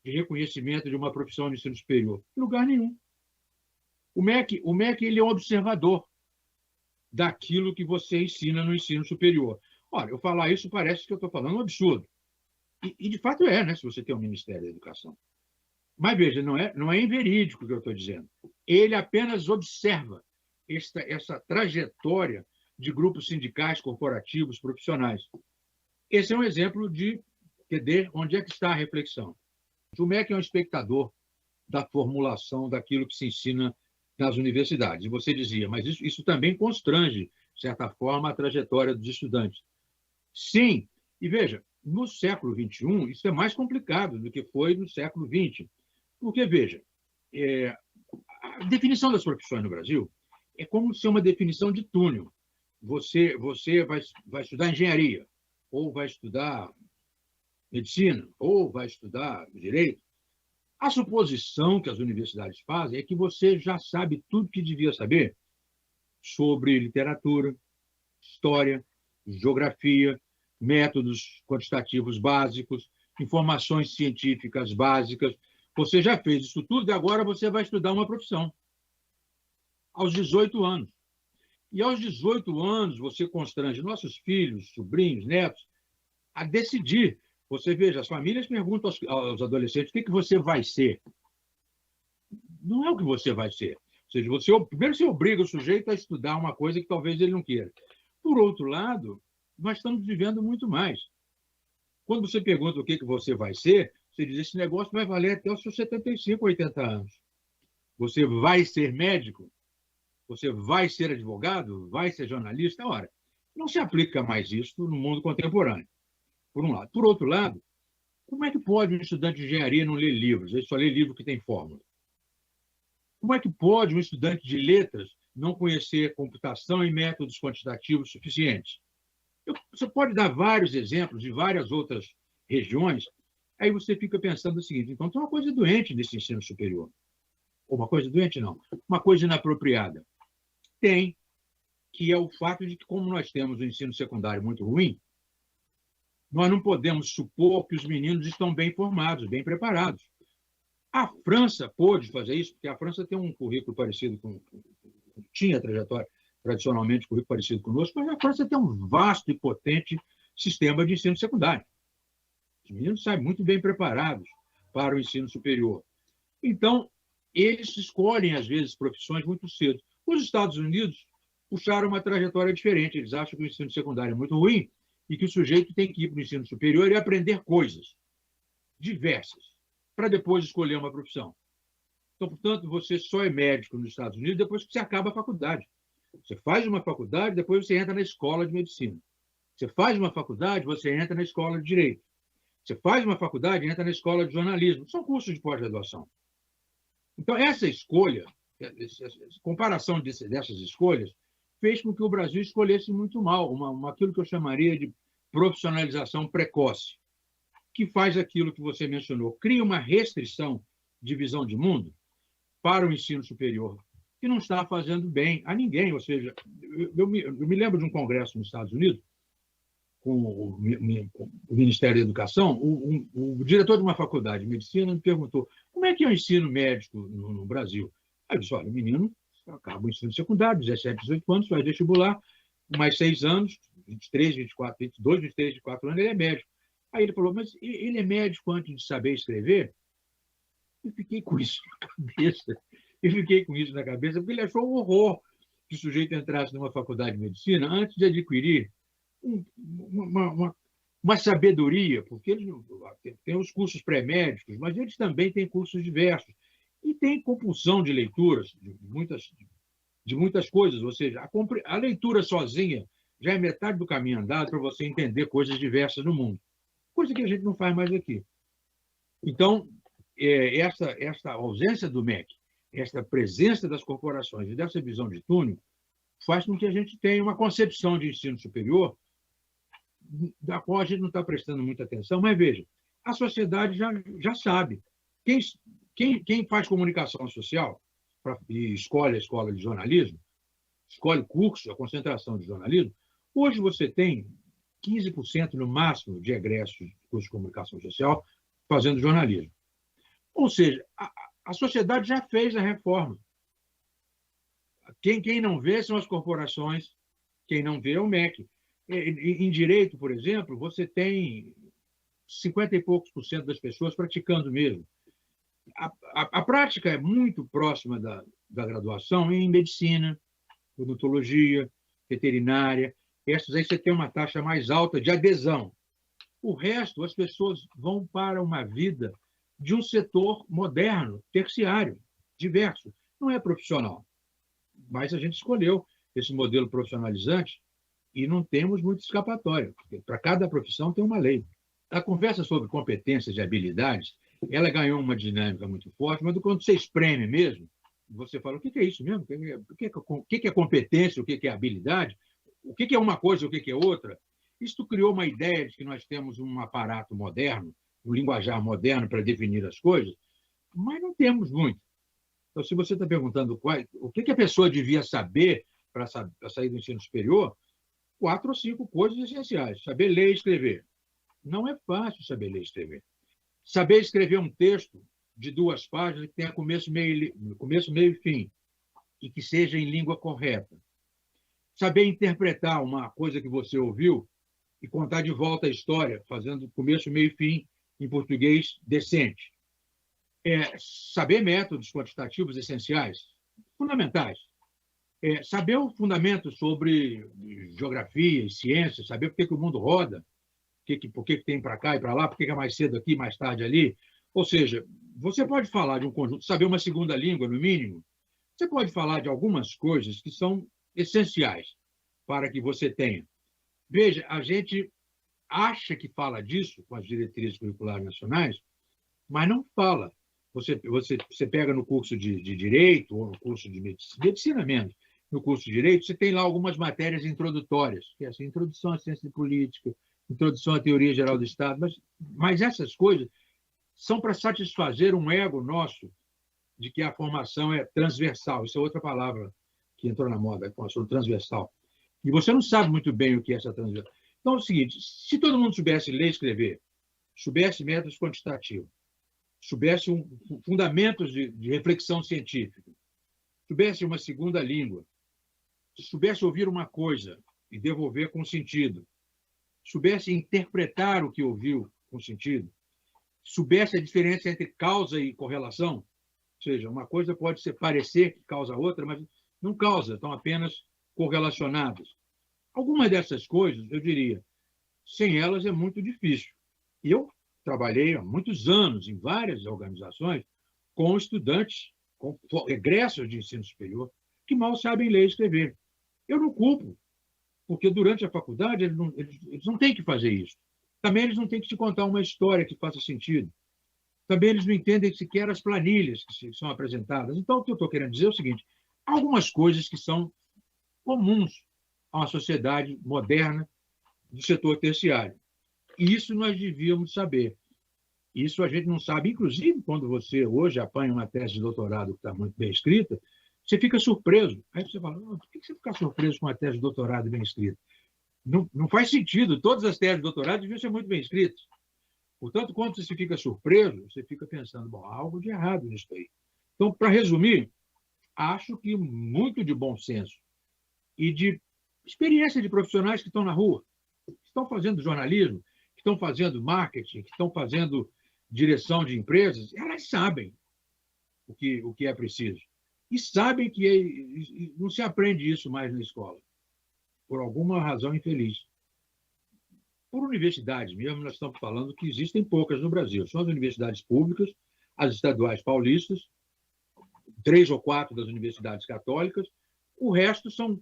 de reconhecimento de uma profissão de ensino superior? Em lugar nenhum. O MEC ele é um observador daquilo que você ensina no ensino superior. Olha, eu falar isso parece que eu estou falando um absurdo. E de fato é, né, se você tem um Ministério da Educação. Mas, veja, não é inverídico o que eu estou dizendo. Ele apenas observa essa trajetória de grupos sindicais, corporativos, profissionais. Esse é um exemplo de onde é que está a reflexão. O MEC é um espectador da formulação daquilo que se ensina nas universidades. E você dizia, mas isso também constrange, de certa forma, a trajetória dos estudantes. Sim, e veja, no século XXI, isso é mais complicado do que foi no século XX. Porque, veja, a definição das profissões no Brasil é como ser uma definição de túnel. Você vai estudar engenharia, ou vai estudar medicina, ou vai estudar direito. A suposição que as universidades fazem é que você já sabe tudo que devia saber sobre literatura, história, geografia, métodos quantitativos básicos, informações científicas básicas. Você já fez isso tudo e agora você vai estudar uma profissão. Aos 18 anos. E aos 18 anos você constrange nossos filhos, sobrinhos, netos, a decidir. Você veja, as famílias perguntam aos adolescentes o que você vai ser. Não é o que você vai ser. Ou seja, primeiro você obriga o sujeito a estudar uma coisa que talvez ele não queira. Por outro lado, nós estamos vivendo muito mais. Quando você pergunta o que você vai ser, você diz, esse negócio vai valer até os seus 75, 80 anos. Você vai ser médico? Você vai ser advogado? Vai ser jornalista? Ora, não se aplica mais isso no mundo contemporâneo, por um lado. Por outro lado, como é que pode um estudante de engenharia não ler livros? Ele só lê livro que tem fórmula. Como é que pode um estudante de letras não conhecer computação e métodos quantitativos suficientes? Você pode dar vários exemplos de várias outras regiões, aí você fica pensando o seguinte, então tem uma coisa doente nesse ensino superior. Ou uma coisa doente, não. Uma coisa inapropriada. Tem, que é o fato de que, como nós temos um ensino secundário muito ruim, nós não podemos supor que os meninos estão bem formados, bem preparados. A França pôde fazer isso, porque a França tem um currículo parecido tinha trajetória tradicionalmente currículo parecido conosco, mas a França tem um vasto e potente sistema de ensino secundário. Os meninos saem muito bem preparados para o ensino superior. Então, eles escolhem, às vezes, profissões muito cedo. Os Estados Unidos puxaram uma trajetória diferente. Eles acham que o ensino secundário é muito ruim e que o sujeito tem que ir para o ensino superior e aprender coisas diversas, para depois escolher uma profissão. Então, portanto, você só é médico nos Estados Unidos depois que você acaba a faculdade. Você faz uma faculdade, depois você entra na escola de medicina. Você faz uma faculdade, você entra na escola de direito. Você faz uma faculdade, entra na escola de jornalismo. São cursos de pós-graduação. Então, essa escolha, essa comparação dessas escolhas, fez com que o Brasil escolhesse muito mal, aquilo que eu chamaria de profissionalização precoce, que faz aquilo que você mencionou, cria uma restrição de visão de mundo para o ensino superior, que não está fazendo bem a ninguém. Ou seja, eu me lembro de um congresso nos Estados Unidos, com o Ministério da Educação, o diretor de uma faculdade de medicina me perguntou como é que é o ensino médico no Brasil. Aí eu disse, olha, o menino acaba o ensino secundário, 17, 18 anos, faz vestibular, mais 6 anos, 23, 24, 22, 23, 24 anos, ele é médico. Aí ele falou, mas ele é médico antes de saber escrever? E fiquei com isso na cabeça. Porque ele achou um horror que o sujeito entrasse numa faculdade de medicina antes de adquirir uma sabedoria, porque eles têm os cursos pré-médicos, mas eles também têm cursos diversos. E tem compulsão de leituras, de muitas coisas, ou seja, a leitura sozinha já é metade do caminho andado para você entender coisas diversas no mundo, coisa que a gente não faz mais aqui. Então, essa ausência do MEC, essa presença das corporações e dessa visão de túnel, faz com que a gente tenha uma concepção de ensino superior da qual a gente não está prestando muita atenção, mas veja, a sociedade já sabe. Quem faz comunicação social e escolhe a escola de jornalismo, escolhe curso, a concentração de jornalismo, hoje você tem 15% no máximo de egressos de curso de comunicação social fazendo jornalismo. Ou seja, a sociedade já fez a reforma. Quem não vê são as corporações, quem não vê é o MEC. Em direito, por exemplo, você tem 50 e poucos por cento das pessoas praticando mesmo. A prática é muito próxima da graduação em medicina, odontologia, veterinária. Essas aí você tem uma taxa mais alta de adesão. O resto, as pessoas vão para uma vida de um setor moderno, terciário, diverso. Não é profissional. Mas a gente escolheu esse modelo profissionalizante e não temos muito escapatória, porque para cada profissão tem uma lei. A conversa sobre competências e habilidades, ela ganhou uma dinâmica muito forte, mas quando você espreme mesmo, você fala, o que é isso mesmo? O que é competência, o que é habilidade? O que é uma coisa, o que é outra? Isso criou uma ideia de que nós temos um aparato moderno, um linguajar moderno para definir as coisas, mas não temos muito. Então, se você está perguntando o que a pessoa devia saber para sair do ensino superior, 4 ou 5 coisas essenciais. Saber ler e escrever. Não é fácil saber ler e escrever. Saber escrever um texto de 2 páginas que tenha começo, meio e fim, e que seja em língua correta. Saber interpretar uma coisa que você ouviu e contar de volta a história, fazendo começo, meio e fim em português decente. Saber métodos quantitativos essenciais, fundamentais. Saber o fundamento sobre geografia e ciência, saber por que o mundo roda, por que tem para cá e para lá, por que é mais cedo aqui, mais tarde ali. Ou seja, você pode falar de um conjunto, saber uma segunda língua, no mínimo, você pode falar de algumas coisas que são essenciais para que você tenha. Veja, a gente acha que fala disso com as diretrizes curriculares nacionais, mas não fala. Você pega no curso de Direito ou no curso de Medicina menos, no curso de Direito, você tem lá algumas matérias introdutórias, que é assim, introdução à ciência política, introdução à teoria geral do Estado, mas essas coisas são para satisfazer um ego nosso de que a formação é transversal. Isso é outra palavra que entrou na moda, a formação transversal. E você não sabe muito bem o que é essa transversal. Então é o seguinte, se todo mundo soubesse ler e escrever, soubesse métodos quantitativos, soubesse fundamentos de reflexão científica, soubesse uma segunda língua, soubesse ouvir uma coisa e devolver com sentido, soubesse interpretar o que ouviu com sentido, soubesse a diferença entre causa e correlação, ou seja, uma coisa pode parecer que causa outra, mas não causa, estão apenas correlacionadas. Algumas dessas coisas, eu diria, sem elas é muito difícil. E eu trabalhei há muitos anos em várias organizações com estudantes, com egressos de ensino superior, que mal sabem ler e escrever. Eu não culpo, porque durante a faculdade eles não têm que fazer isso. Também eles não têm que te contar uma história que faça sentido. Também eles não entendem sequer as planilhas que são apresentadas. Então, o que eu estou querendo dizer é o seguinte, há algumas coisas que são comuns a uma sociedade moderna do setor terciário. E isso nós devíamos saber. Isso a gente não sabe. Inclusive, quando você hoje apanha uma tese de doutorado que está muito bem escrita, você fica surpreso. Aí você fala, por que você fica surpreso com uma tese de doutorado bem escrita? Não faz sentido. Todas as teses de doutorado deviam ser muito bem escritas. Portanto, quando você fica surpreso, você fica pensando, bom, há algo de errado nisso aí. Então, para resumir, acho que muito de bom senso e de experiência de profissionais que estão na rua, que estão fazendo jornalismo, que estão fazendo marketing, que estão fazendo direção de empresas, elas sabem o que é preciso. E sabem que não se aprende isso mais na escola, por alguma razão infeliz. Por universidades mesmo, nós estamos falando que existem poucas no Brasil. São as universidades públicas, as estaduais paulistas, 3 ou 4 das universidades católicas, o resto são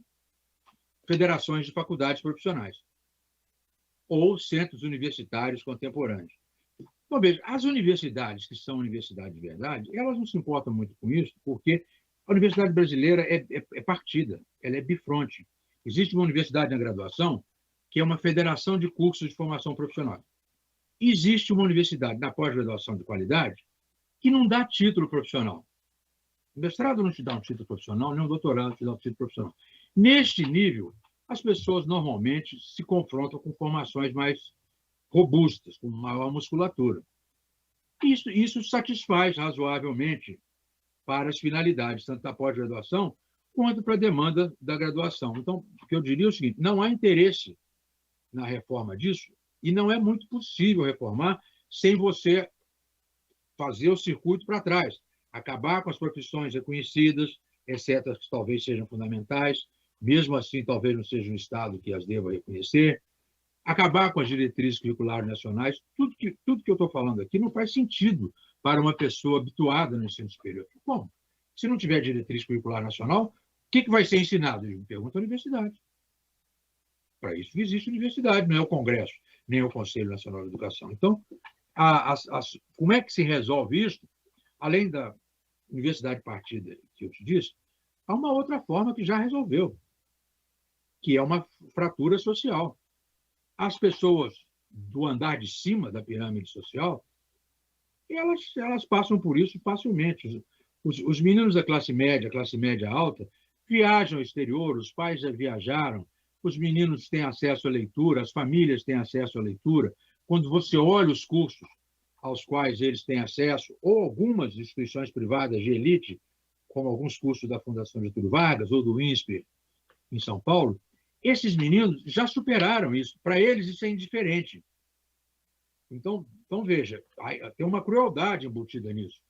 federações de faculdades profissionais ou centros universitários contemporâneos. Então, veja, as universidades que são universidades de verdade, elas não se importam muito com isso, porque a universidade brasileira é partida, ela é bifronte. Existe uma universidade na graduação que é uma federação de cursos de formação profissional. Existe uma universidade na pós-graduação de qualidade que não dá título profissional. O mestrado não te dá um título profissional, nem o doutorado te dá um título profissional. Neste nível, as pessoas normalmente se confrontam com formações mais robustas, com maior musculatura. Isso satisfaz razoavelmente para as finalidades, tanto da pós-graduação quanto para a demanda da graduação. Então, o que eu diria é o seguinte, não há interesse na reforma disso, e não é muito possível reformar sem você fazer o circuito para trás, acabar com as profissões reconhecidas, exceto as que talvez sejam fundamentais, mesmo assim talvez não seja o Estado que as deva reconhecer, acabar com as diretrizes curriculares nacionais, tudo que eu estou falando aqui não faz sentido para uma pessoa habituada no ensino superior. Bom, se não tiver diretriz curricular nacional, o que vai ser ensinado? Eu me pergunto à universidade. Para isso que existe a universidade, não é o Congresso, nem o Conselho Nacional de Educação. Então, como é que se resolve isso? Além da universidade partida que eu te disse, há uma outra forma que já resolveu, que é uma fratura social. As pessoas do andar de cima da pirâmide social, elas passam por isso facilmente. Os meninos da classe média alta, viajam ao exterior, os pais já viajaram, os meninos têm acesso à leitura, as famílias têm acesso à leitura. Quando você olha os cursos aos quais eles têm acesso, ou algumas instituições privadas de elite, como alguns cursos da Fundação Getúlio Vargas ou do INSPER em São Paulo, esses meninos já superaram isso. Para eles, isso é indiferente. Então veja, tem uma crueldade embutida nisso.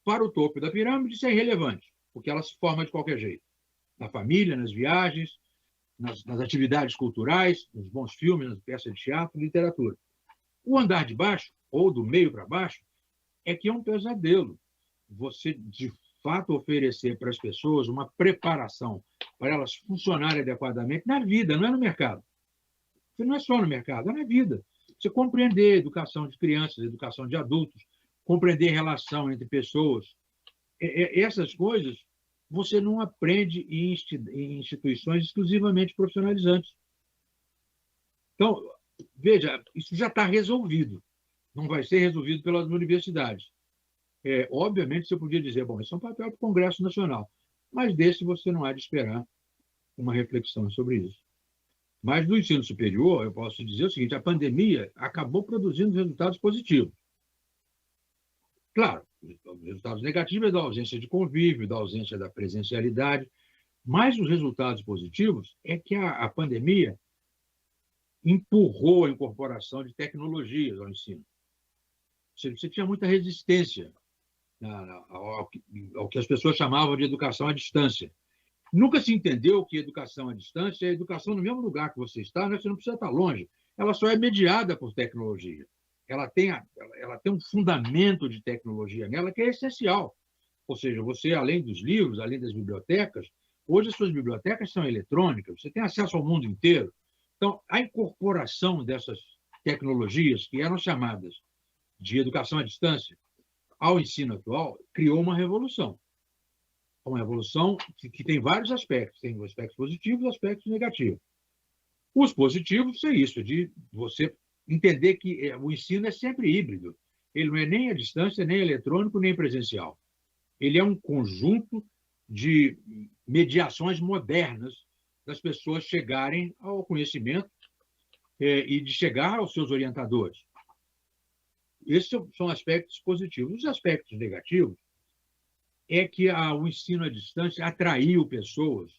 Para o topo da pirâmide, isso é irrelevante, porque ela se forma de qualquer jeito. Na família, nas viagens, nas atividades culturais, nos bons filmes, nas peças de teatro, literatura. O andar de baixo, ou do meio para baixo, é que é um pesadelo. Você, de fato, oferecer para as pessoas uma preparação para elas funcionarem adequadamente na vida, não é no mercado. Você não é só no mercado, é na vida. Você compreender a educação de crianças, a educação de adultos, compreender a relação entre pessoas. Essas coisas você não aprende em instituições exclusivamente profissionalizantes. Então, veja, isso já está resolvido. Não vai ser resolvido pelas universidades. Obviamente, você podia dizer, bom, isso é um papel para o Congresso Nacional, mas desse você não há de esperar uma reflexão sobre isso. Mas no ensino superior, eu posso dizer o seguinte, a pandemia acabou produzindo resultados positivos. Claro, os resultados negativos da ausência de convívio, da ausência da presencialidade, mas os resultados positivos é que a pandemia empurrou a incorporação de tecnologias ao ensino. Você tinha muita resistência ao que as pessoas chamavam de educação à distância. Nunca se entendeu que educação à distância é educação no mesmo lugar que você está, né? Você não precisa estar longe. Ela só é mediada por tecnologia. Ela tem um fundamento de tecnologia nela que é essencial. Ou seja, você, além dos livros, além das bibliotecas, hoje as suas bibliotecas são eletrônicas, você tem acesso ao mundo inteiro. Então, a incorporação dessas tecnologias, que eram chamadas de educação à distância, ao ensino atual, criou uma revolução. uma evolução que tem vários aspectos. Tem aspectos positivos e aspectos negativos. Os positivos é isso, de você entender que o ensino é sempre híbrido. Ele não é nem à distância, nem eletrônico, nem presencial. Ele é um conjunto de mediações modernas das pessoas chegarem ao conhecimento e de chegar aos seus orientadores. Esses são aspectos positivos. Os aspectos negativos é que o ensino à distância atraiu pessoas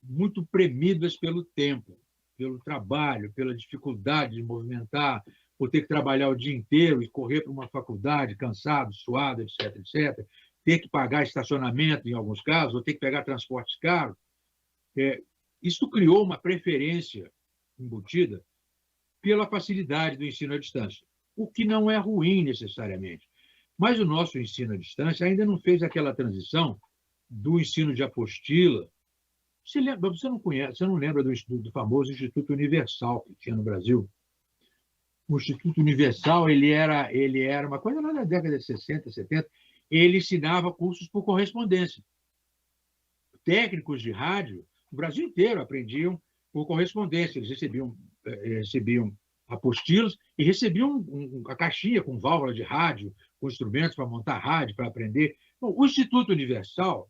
muito premidas pelo tempo, pelo trabalho, pela dificuldade de movimentar, por ter que trabalhar o dia inteiro e correr para uma faculdade cansado, suado, etc., etc., ter que pagar estacionamento em alguns casos, ou ter que pegar transportes caros. Isso criou uma preferência embutida pela facilidade do ensino à distância, o que não é ruim necessariamente. Mas o nosso ensino à distância ainda não fez aquela transição do ensino de apostila. Você não conhece, você não lembra do famoso Instituto Universal que tinha no Brasil? O Instituto Universal ele era uma coisa lá na década de 60, 70. Ele ensinava cursos por correspondência. Técnicos de rádio, o Brasil inteiro aprendiam por correspondência. Eles recebiam apostilas e recebiam a caixinha com válvula de rádio, com instrumentos para montar rádio, para aprender. Bom, o Instituto Universal,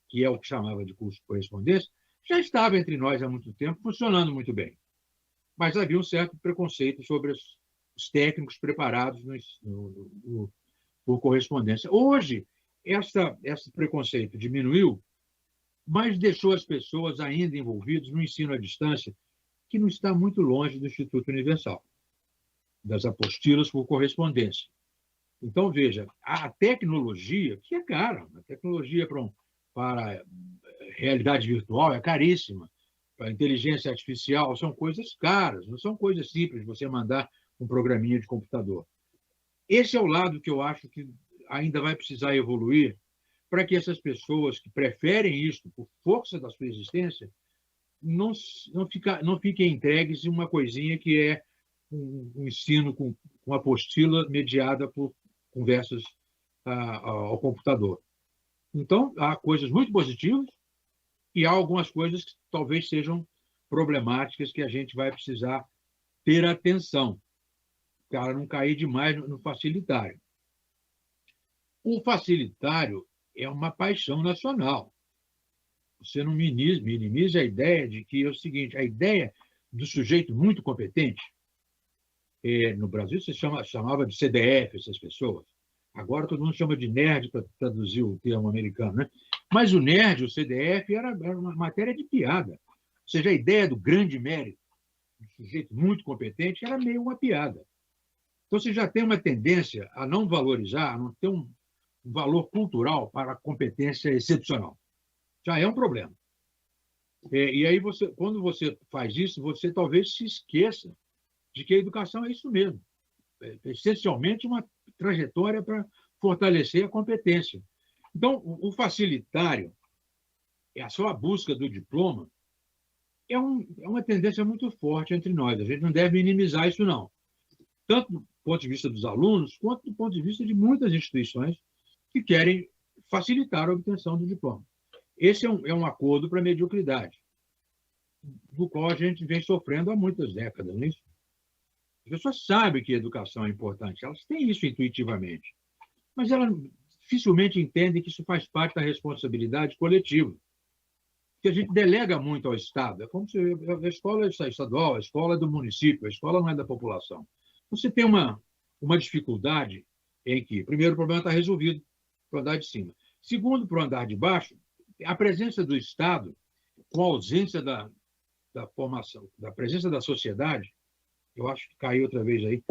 que é o que chamava de curso de correspondência, já estava entre nós há muito tempo, funcionando muito bem. Mas havia um certo preconceito sobre os técnicos preparados por correspondência. Hoje, esse preconceito diminuiu, mas deixou as pessoas ainda envolvidas no ensino à distância, que não está muito longe do Instituto Universal, das apostilas por correspondência. Então, veja, a tecnologia, que é cara, a tecnologia para realidade virtual é caríssima, para inteligência artificial são coisas caras, não são coisas simples de você mandar um programinha de computador. Esse é o lado que eu acho que ainda vai precisar evoluir para que essas pessoas que preferem isso por força da sua existência não fiquem entregues em uma coisinha que é um ensino com apostila mediada por conversas ao computador. Então, há coisas muito positivas e há algumas coisas que talvez sejam problemáticas que a gente vai precisar ter atenção para não cair demais no facilitário. O facilitário é uma paixão nacional. Você não minimiza a ideia de que é o seguinte, a ideia do sujeito muito competente, no Brasil se chamava de CDF, essas pessoas. Agora todo mundo chama de nerd para traduzir o termo americano, né? Mas o nerd, o CDF, era uma matéria de piada. Ou seja, a ideia do grande mérito, do sujeito muito competente, era meio uma piada. Então você já tem uma tendência a não valorizar, a não ter um valor cultural para a competência excepcional. Já é um problema. E aí, quando você faz isso, você talvez se esqueça de que a educação é isso mesmo. É essencialmente uma trajetória para fortalecer a competência. Então, o facilitário, só a busca do diploma, é uma tendência muito forte entre nós. A gente não deve minimizar isso, não. Tanto do ponto de vista dos alunos, quanto do ponto de vista de muitas instituições que querem facilitar a obtenção do diploma. Esse é um acordo para a mediocridade, do qual a gente vem sofrendo há muitas décadas, não é isso? As pessoas sabem que a educação é importante, elas têm isso intuitivamente, mas elas dificilmente entendem que isso faz parte da responsabilidade coletiva, que a gente delega muito ao Estado. É como se a escola é estadual, a escola é do município, a escola não é da população. Você tem uma dificuldade em que, primeiro, o problema está resolvido para o andar de cima. Segundo, para o andar de baixo, a presença do Estado, com a ausência da formação, da presença da sociedade, eu acho que caiu outra vez aí,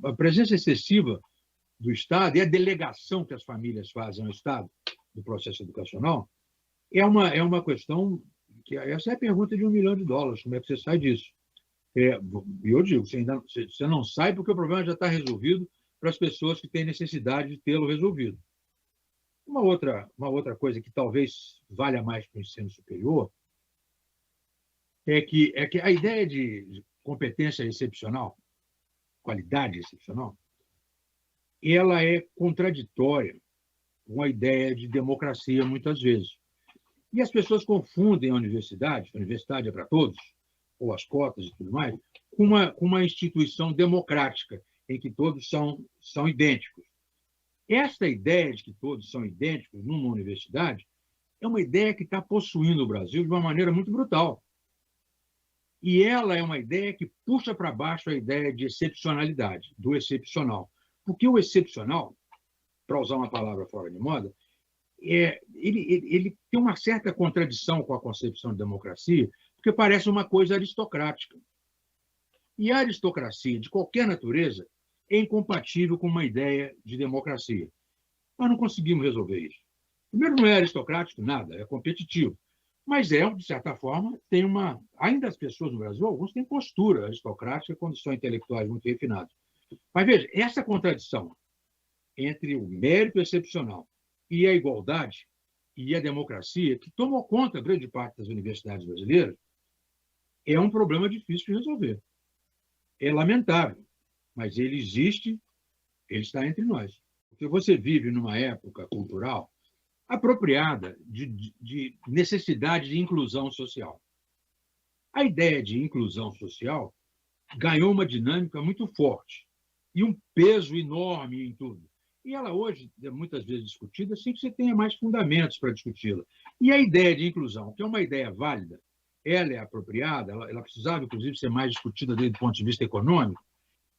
a presença excessiva do Estado e a delegação que as famílias fazem ao Estado do processo educacional é uma questão que essa é a pergunta de $1 milhão, como é que você sai disso? E eu digo, você não sai porque o problema já está resolvido para as pessoas que têm necessidade de tê-lo resolvido. Uma outra coisa que talvez valha mais para o ensino superior é que a ideia de competência excepcional, qualidade excepcional, ela é contraditória com a ideia de democracia, muitas vezes. E as pessoas confundem a universidade é para todos, ou as cotas e tudo mais, com uma instituição democrática, em que todos são idênticos. Esta ideia de que todos são idênticos numa universidade é uma ideia que está possuindo o Brasil de uma maneira muito brutal. E ela é uma ideia que puxa para baixo a ideia de excepcionalidade, do excepcional. Porque o excepcional, para usar uma palavra fora de moda, ele tem uma certa contradição com a concepção de democracia, porque parece uma coisa aristocrática. E a aristocracia, de qualquer natureza, é incompatível com uma ideia de democracia. Nós não conseguimos resolver isso. Primeiro, não é aristocrático, nada, é competitivo. Mas de certa forma, tem uma. Ainda as pessoas no Brasil, alguns têm postura aristocrática quando são intelectuais muito refinados. Mas veja, essa contradição entre o mérito excepcional e a igualdade e a democracia, que tomou conta grande parte das universidades brasileiras, é um problema difícil de resolver. É lamentável, mas ele existe, ele está entre nós. Porque você vive numa época cultural apropriada de necessidade de inclusão social. A ideia de inclusão social ganhou uma dinâmica muito forte e um peso enorme em tudo. E ela hoje é muitas vezes discutida sem que você tenha mais fundamentos para discuti-la. E a ideia de inclusão, que é uma ideia válida, ela é apropriada, ela precisava, inclusive, ser mais discutida desde o ponto de vista econômico,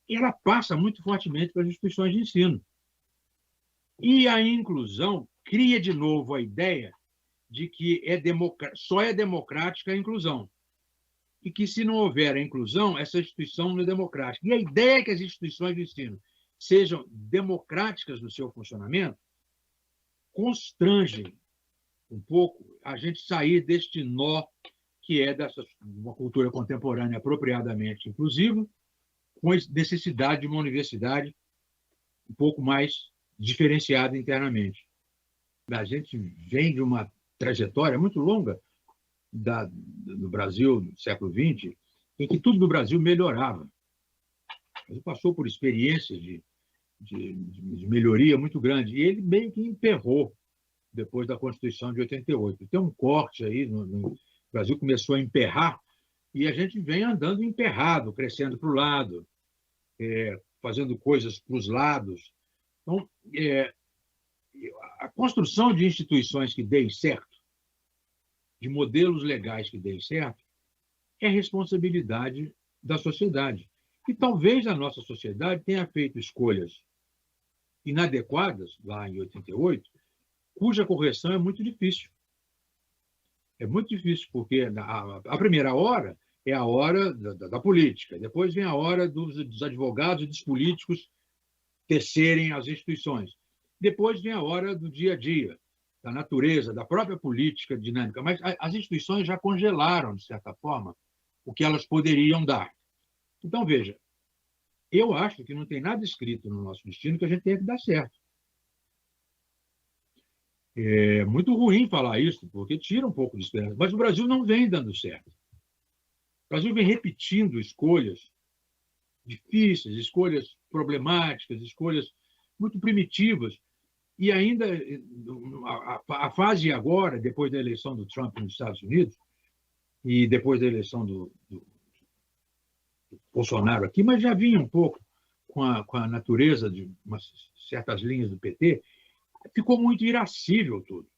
e ela passa muito fortemente para as instituições de ensino. E a inclusão cria de novo a ideia de que só é democrática a inclusão. E que, se não houver a inclusão, essa instituição não é democrática. E a ideia é que as instituições de ensino sejam democráticas no seu funcionamento constrange um pouco a gente sair deste nó que é uma cultura contemporânea apropriadamente inclusiva, com a necessidade de uma universidade um pouco mais diferenciada internamente. A gente vem de uma trajetória muito longa do Brasil, no século XX, em que tudo no Brasil melhorava. Ele passou por experiências de melhoria muito grande, e ele meio que emperrou depois da Constituição de 88. Tem um corte aí, o Brasil começou a emperrar, e a gente vem andando emperrado, crescendo para o lado, fazendo coisas para os lados. Então, a construção de instituições que deem certo, de modelos legais que deem certo, é responsabilidade da sociedade. E talvez a nossa sociedade tenha feito escolhas inadequadas, lá em 88, cuja correção é muito difícil. É muito difícil, porque a primeira hora é a hora da política, depois vem a hora dos advogados e dos políticos tecerem as instituições. Depois vem a hora do dia a dia, da natureza, da própria política dinâmica. Mas as instituições já congelaram, de certa forma, o que elas poderiam dar. Então, veja, eu acho que não tem nada escrito no nosso destino que a gente tenha que dar certo. É muito ruim falar isso, porque tira um pouco de esperança. Mas o Brasil não vem dando certo. O Brasil vem repetindo escolhas difíceis, escolhas problemáticas, escolhas muito primitivas. E ainda a fase agora, depois da eleição do Trump nos Estados Unidos, e depois da eleição do Bolsonaro aqui, mas já vinha um pouco com a natureza de certas linhas do PT, ficou muito irascível tudo.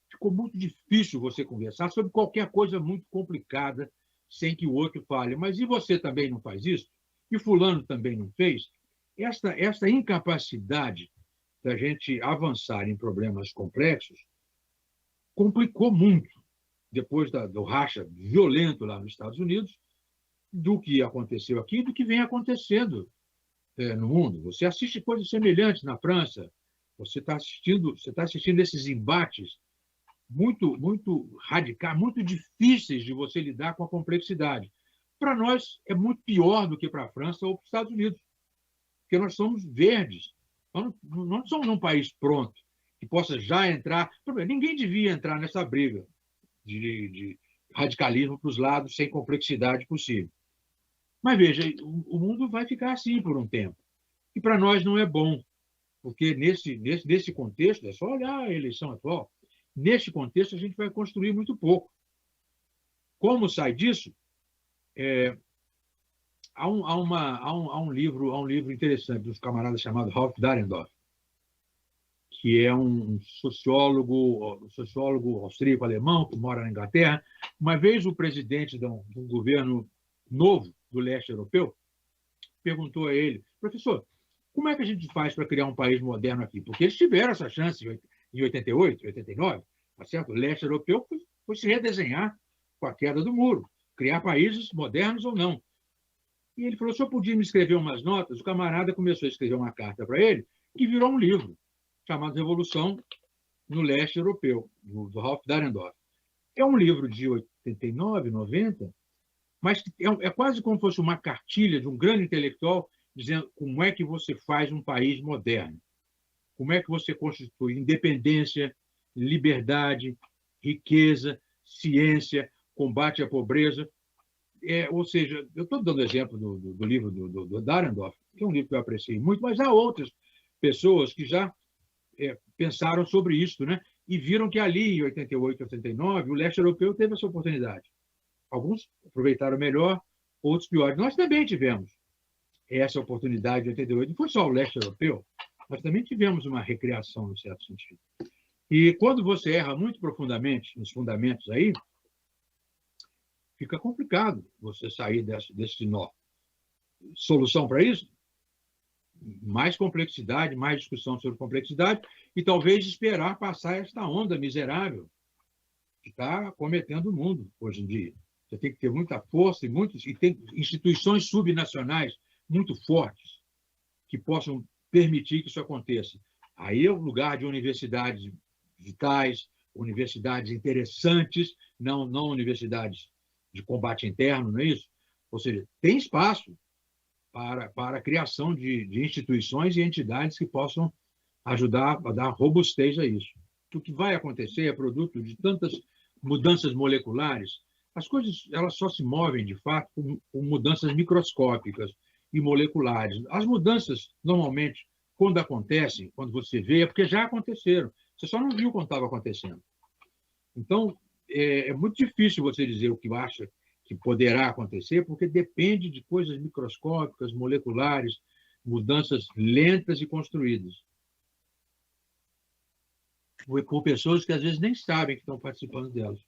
Ficou muito difícil você conversar sobre qualquer coisa muito complicada sem que o outro fale. Mas e você também não faz isso? E fulano também não fez? Essa incapacidade da gente avançar em problemas complexos complicou muito depois do racha violento lá nos Estados Unidos, do que aconteceu aqui e do que vem acontecendo no mundo. Você assiste coisas semelhantes na França, você está assistindo esses embates muito radicais, muito difíceis de você lidar com a complexidade. Para nós, é muito pior do que para a França ou para os Estados Unidos, porque nós somos verdes. Nós não somos um país pronto, que possa já entrar. Ninguém devia entrar nessa briga de radicalismo para os lados sem complexidade possível. Mas veja, o mundo vai ficar assim por um tempo. E para nós não é bom. porque nesse contexto, é só olhar a eleição atual, nesse contexto a gente vai construir muito pouco. Como sai disso? Há um livro interessante dos camaradas chamado Ralph Dahrendorf, que é um sociólogo austríaco-alemão que mora na Inglaterra. Uma vez o presidente de um governo novo do leste europeu perguntou a ele: professor, como é que a gente faz para criar um país moderno aqui? Porque eles tiveram essa chance em 88, 89, tá certo? O leste europeu foi se redesenhar com a queda do muro, criar países modernos ou não. E ele falou: o senhor podia me escrever umas notas? O camarada começou a escrever uma carta para ele, que virou um livro, chamado Revolução no Leste Europeu, do Ralph Dahrendorf. É um livro de 89, 90, mas é quase como se fosse uma cartilha de um grande intelectual dizendo como é que você faz um país moderno, como é que você constitui independência, liberdade, riqueza, ciência, combate à pobreza. Ou seja, eu estou dando exemplo do livro do Dahrendorf, que é um livro que eu apreciei muito, mas há outras pessoas que já pensaram sobre isso, né? E viram que ali, em 88, 89, o leste europeu teve essa oportunidade. Alguns aproveitaram melhor, outros piores. Nós também tivemos essa oportunidade em 88. Não foi só o leste europeu, nós também tivemos uma recriação, no certo sentido. E quando você erra muito profundamente nos fundamentos aí, fica complicado você sair desse nó. Solução para isso? Mais complexidade, mais discussão sobre complexidade e talvez esperar passar esta onda miserável que está cometendo o mundo hoje em dia. Você tem que ter muita força e tem instituições subnacionais muito fortes que possam permitir que isso aconteça. Aí é o lugar de universidades vitais, universidades interessantes, não universidades de combate interno, não é isso? Ou seja, tem espaço para a criação de instituições e entidades que possam ajudar a dar robustez a isso. O que vai acontecer é produto de tantas mudanças moleculares. As coisas elas só se movem, de fato, com mudanças microscópicas e moleculares. As mudanças, normalmente, quando acontecem, quando você vê, é porque já aconteceram. Você só não viu quando estava acontecendo. Então, é muito difícil você dizer o que acha que poderá acontecer, porque depende de coisas microscópicas, moleculares, mudanças lentas e construídas. Por pessoas que às vezes nem sabem que estão participando delas.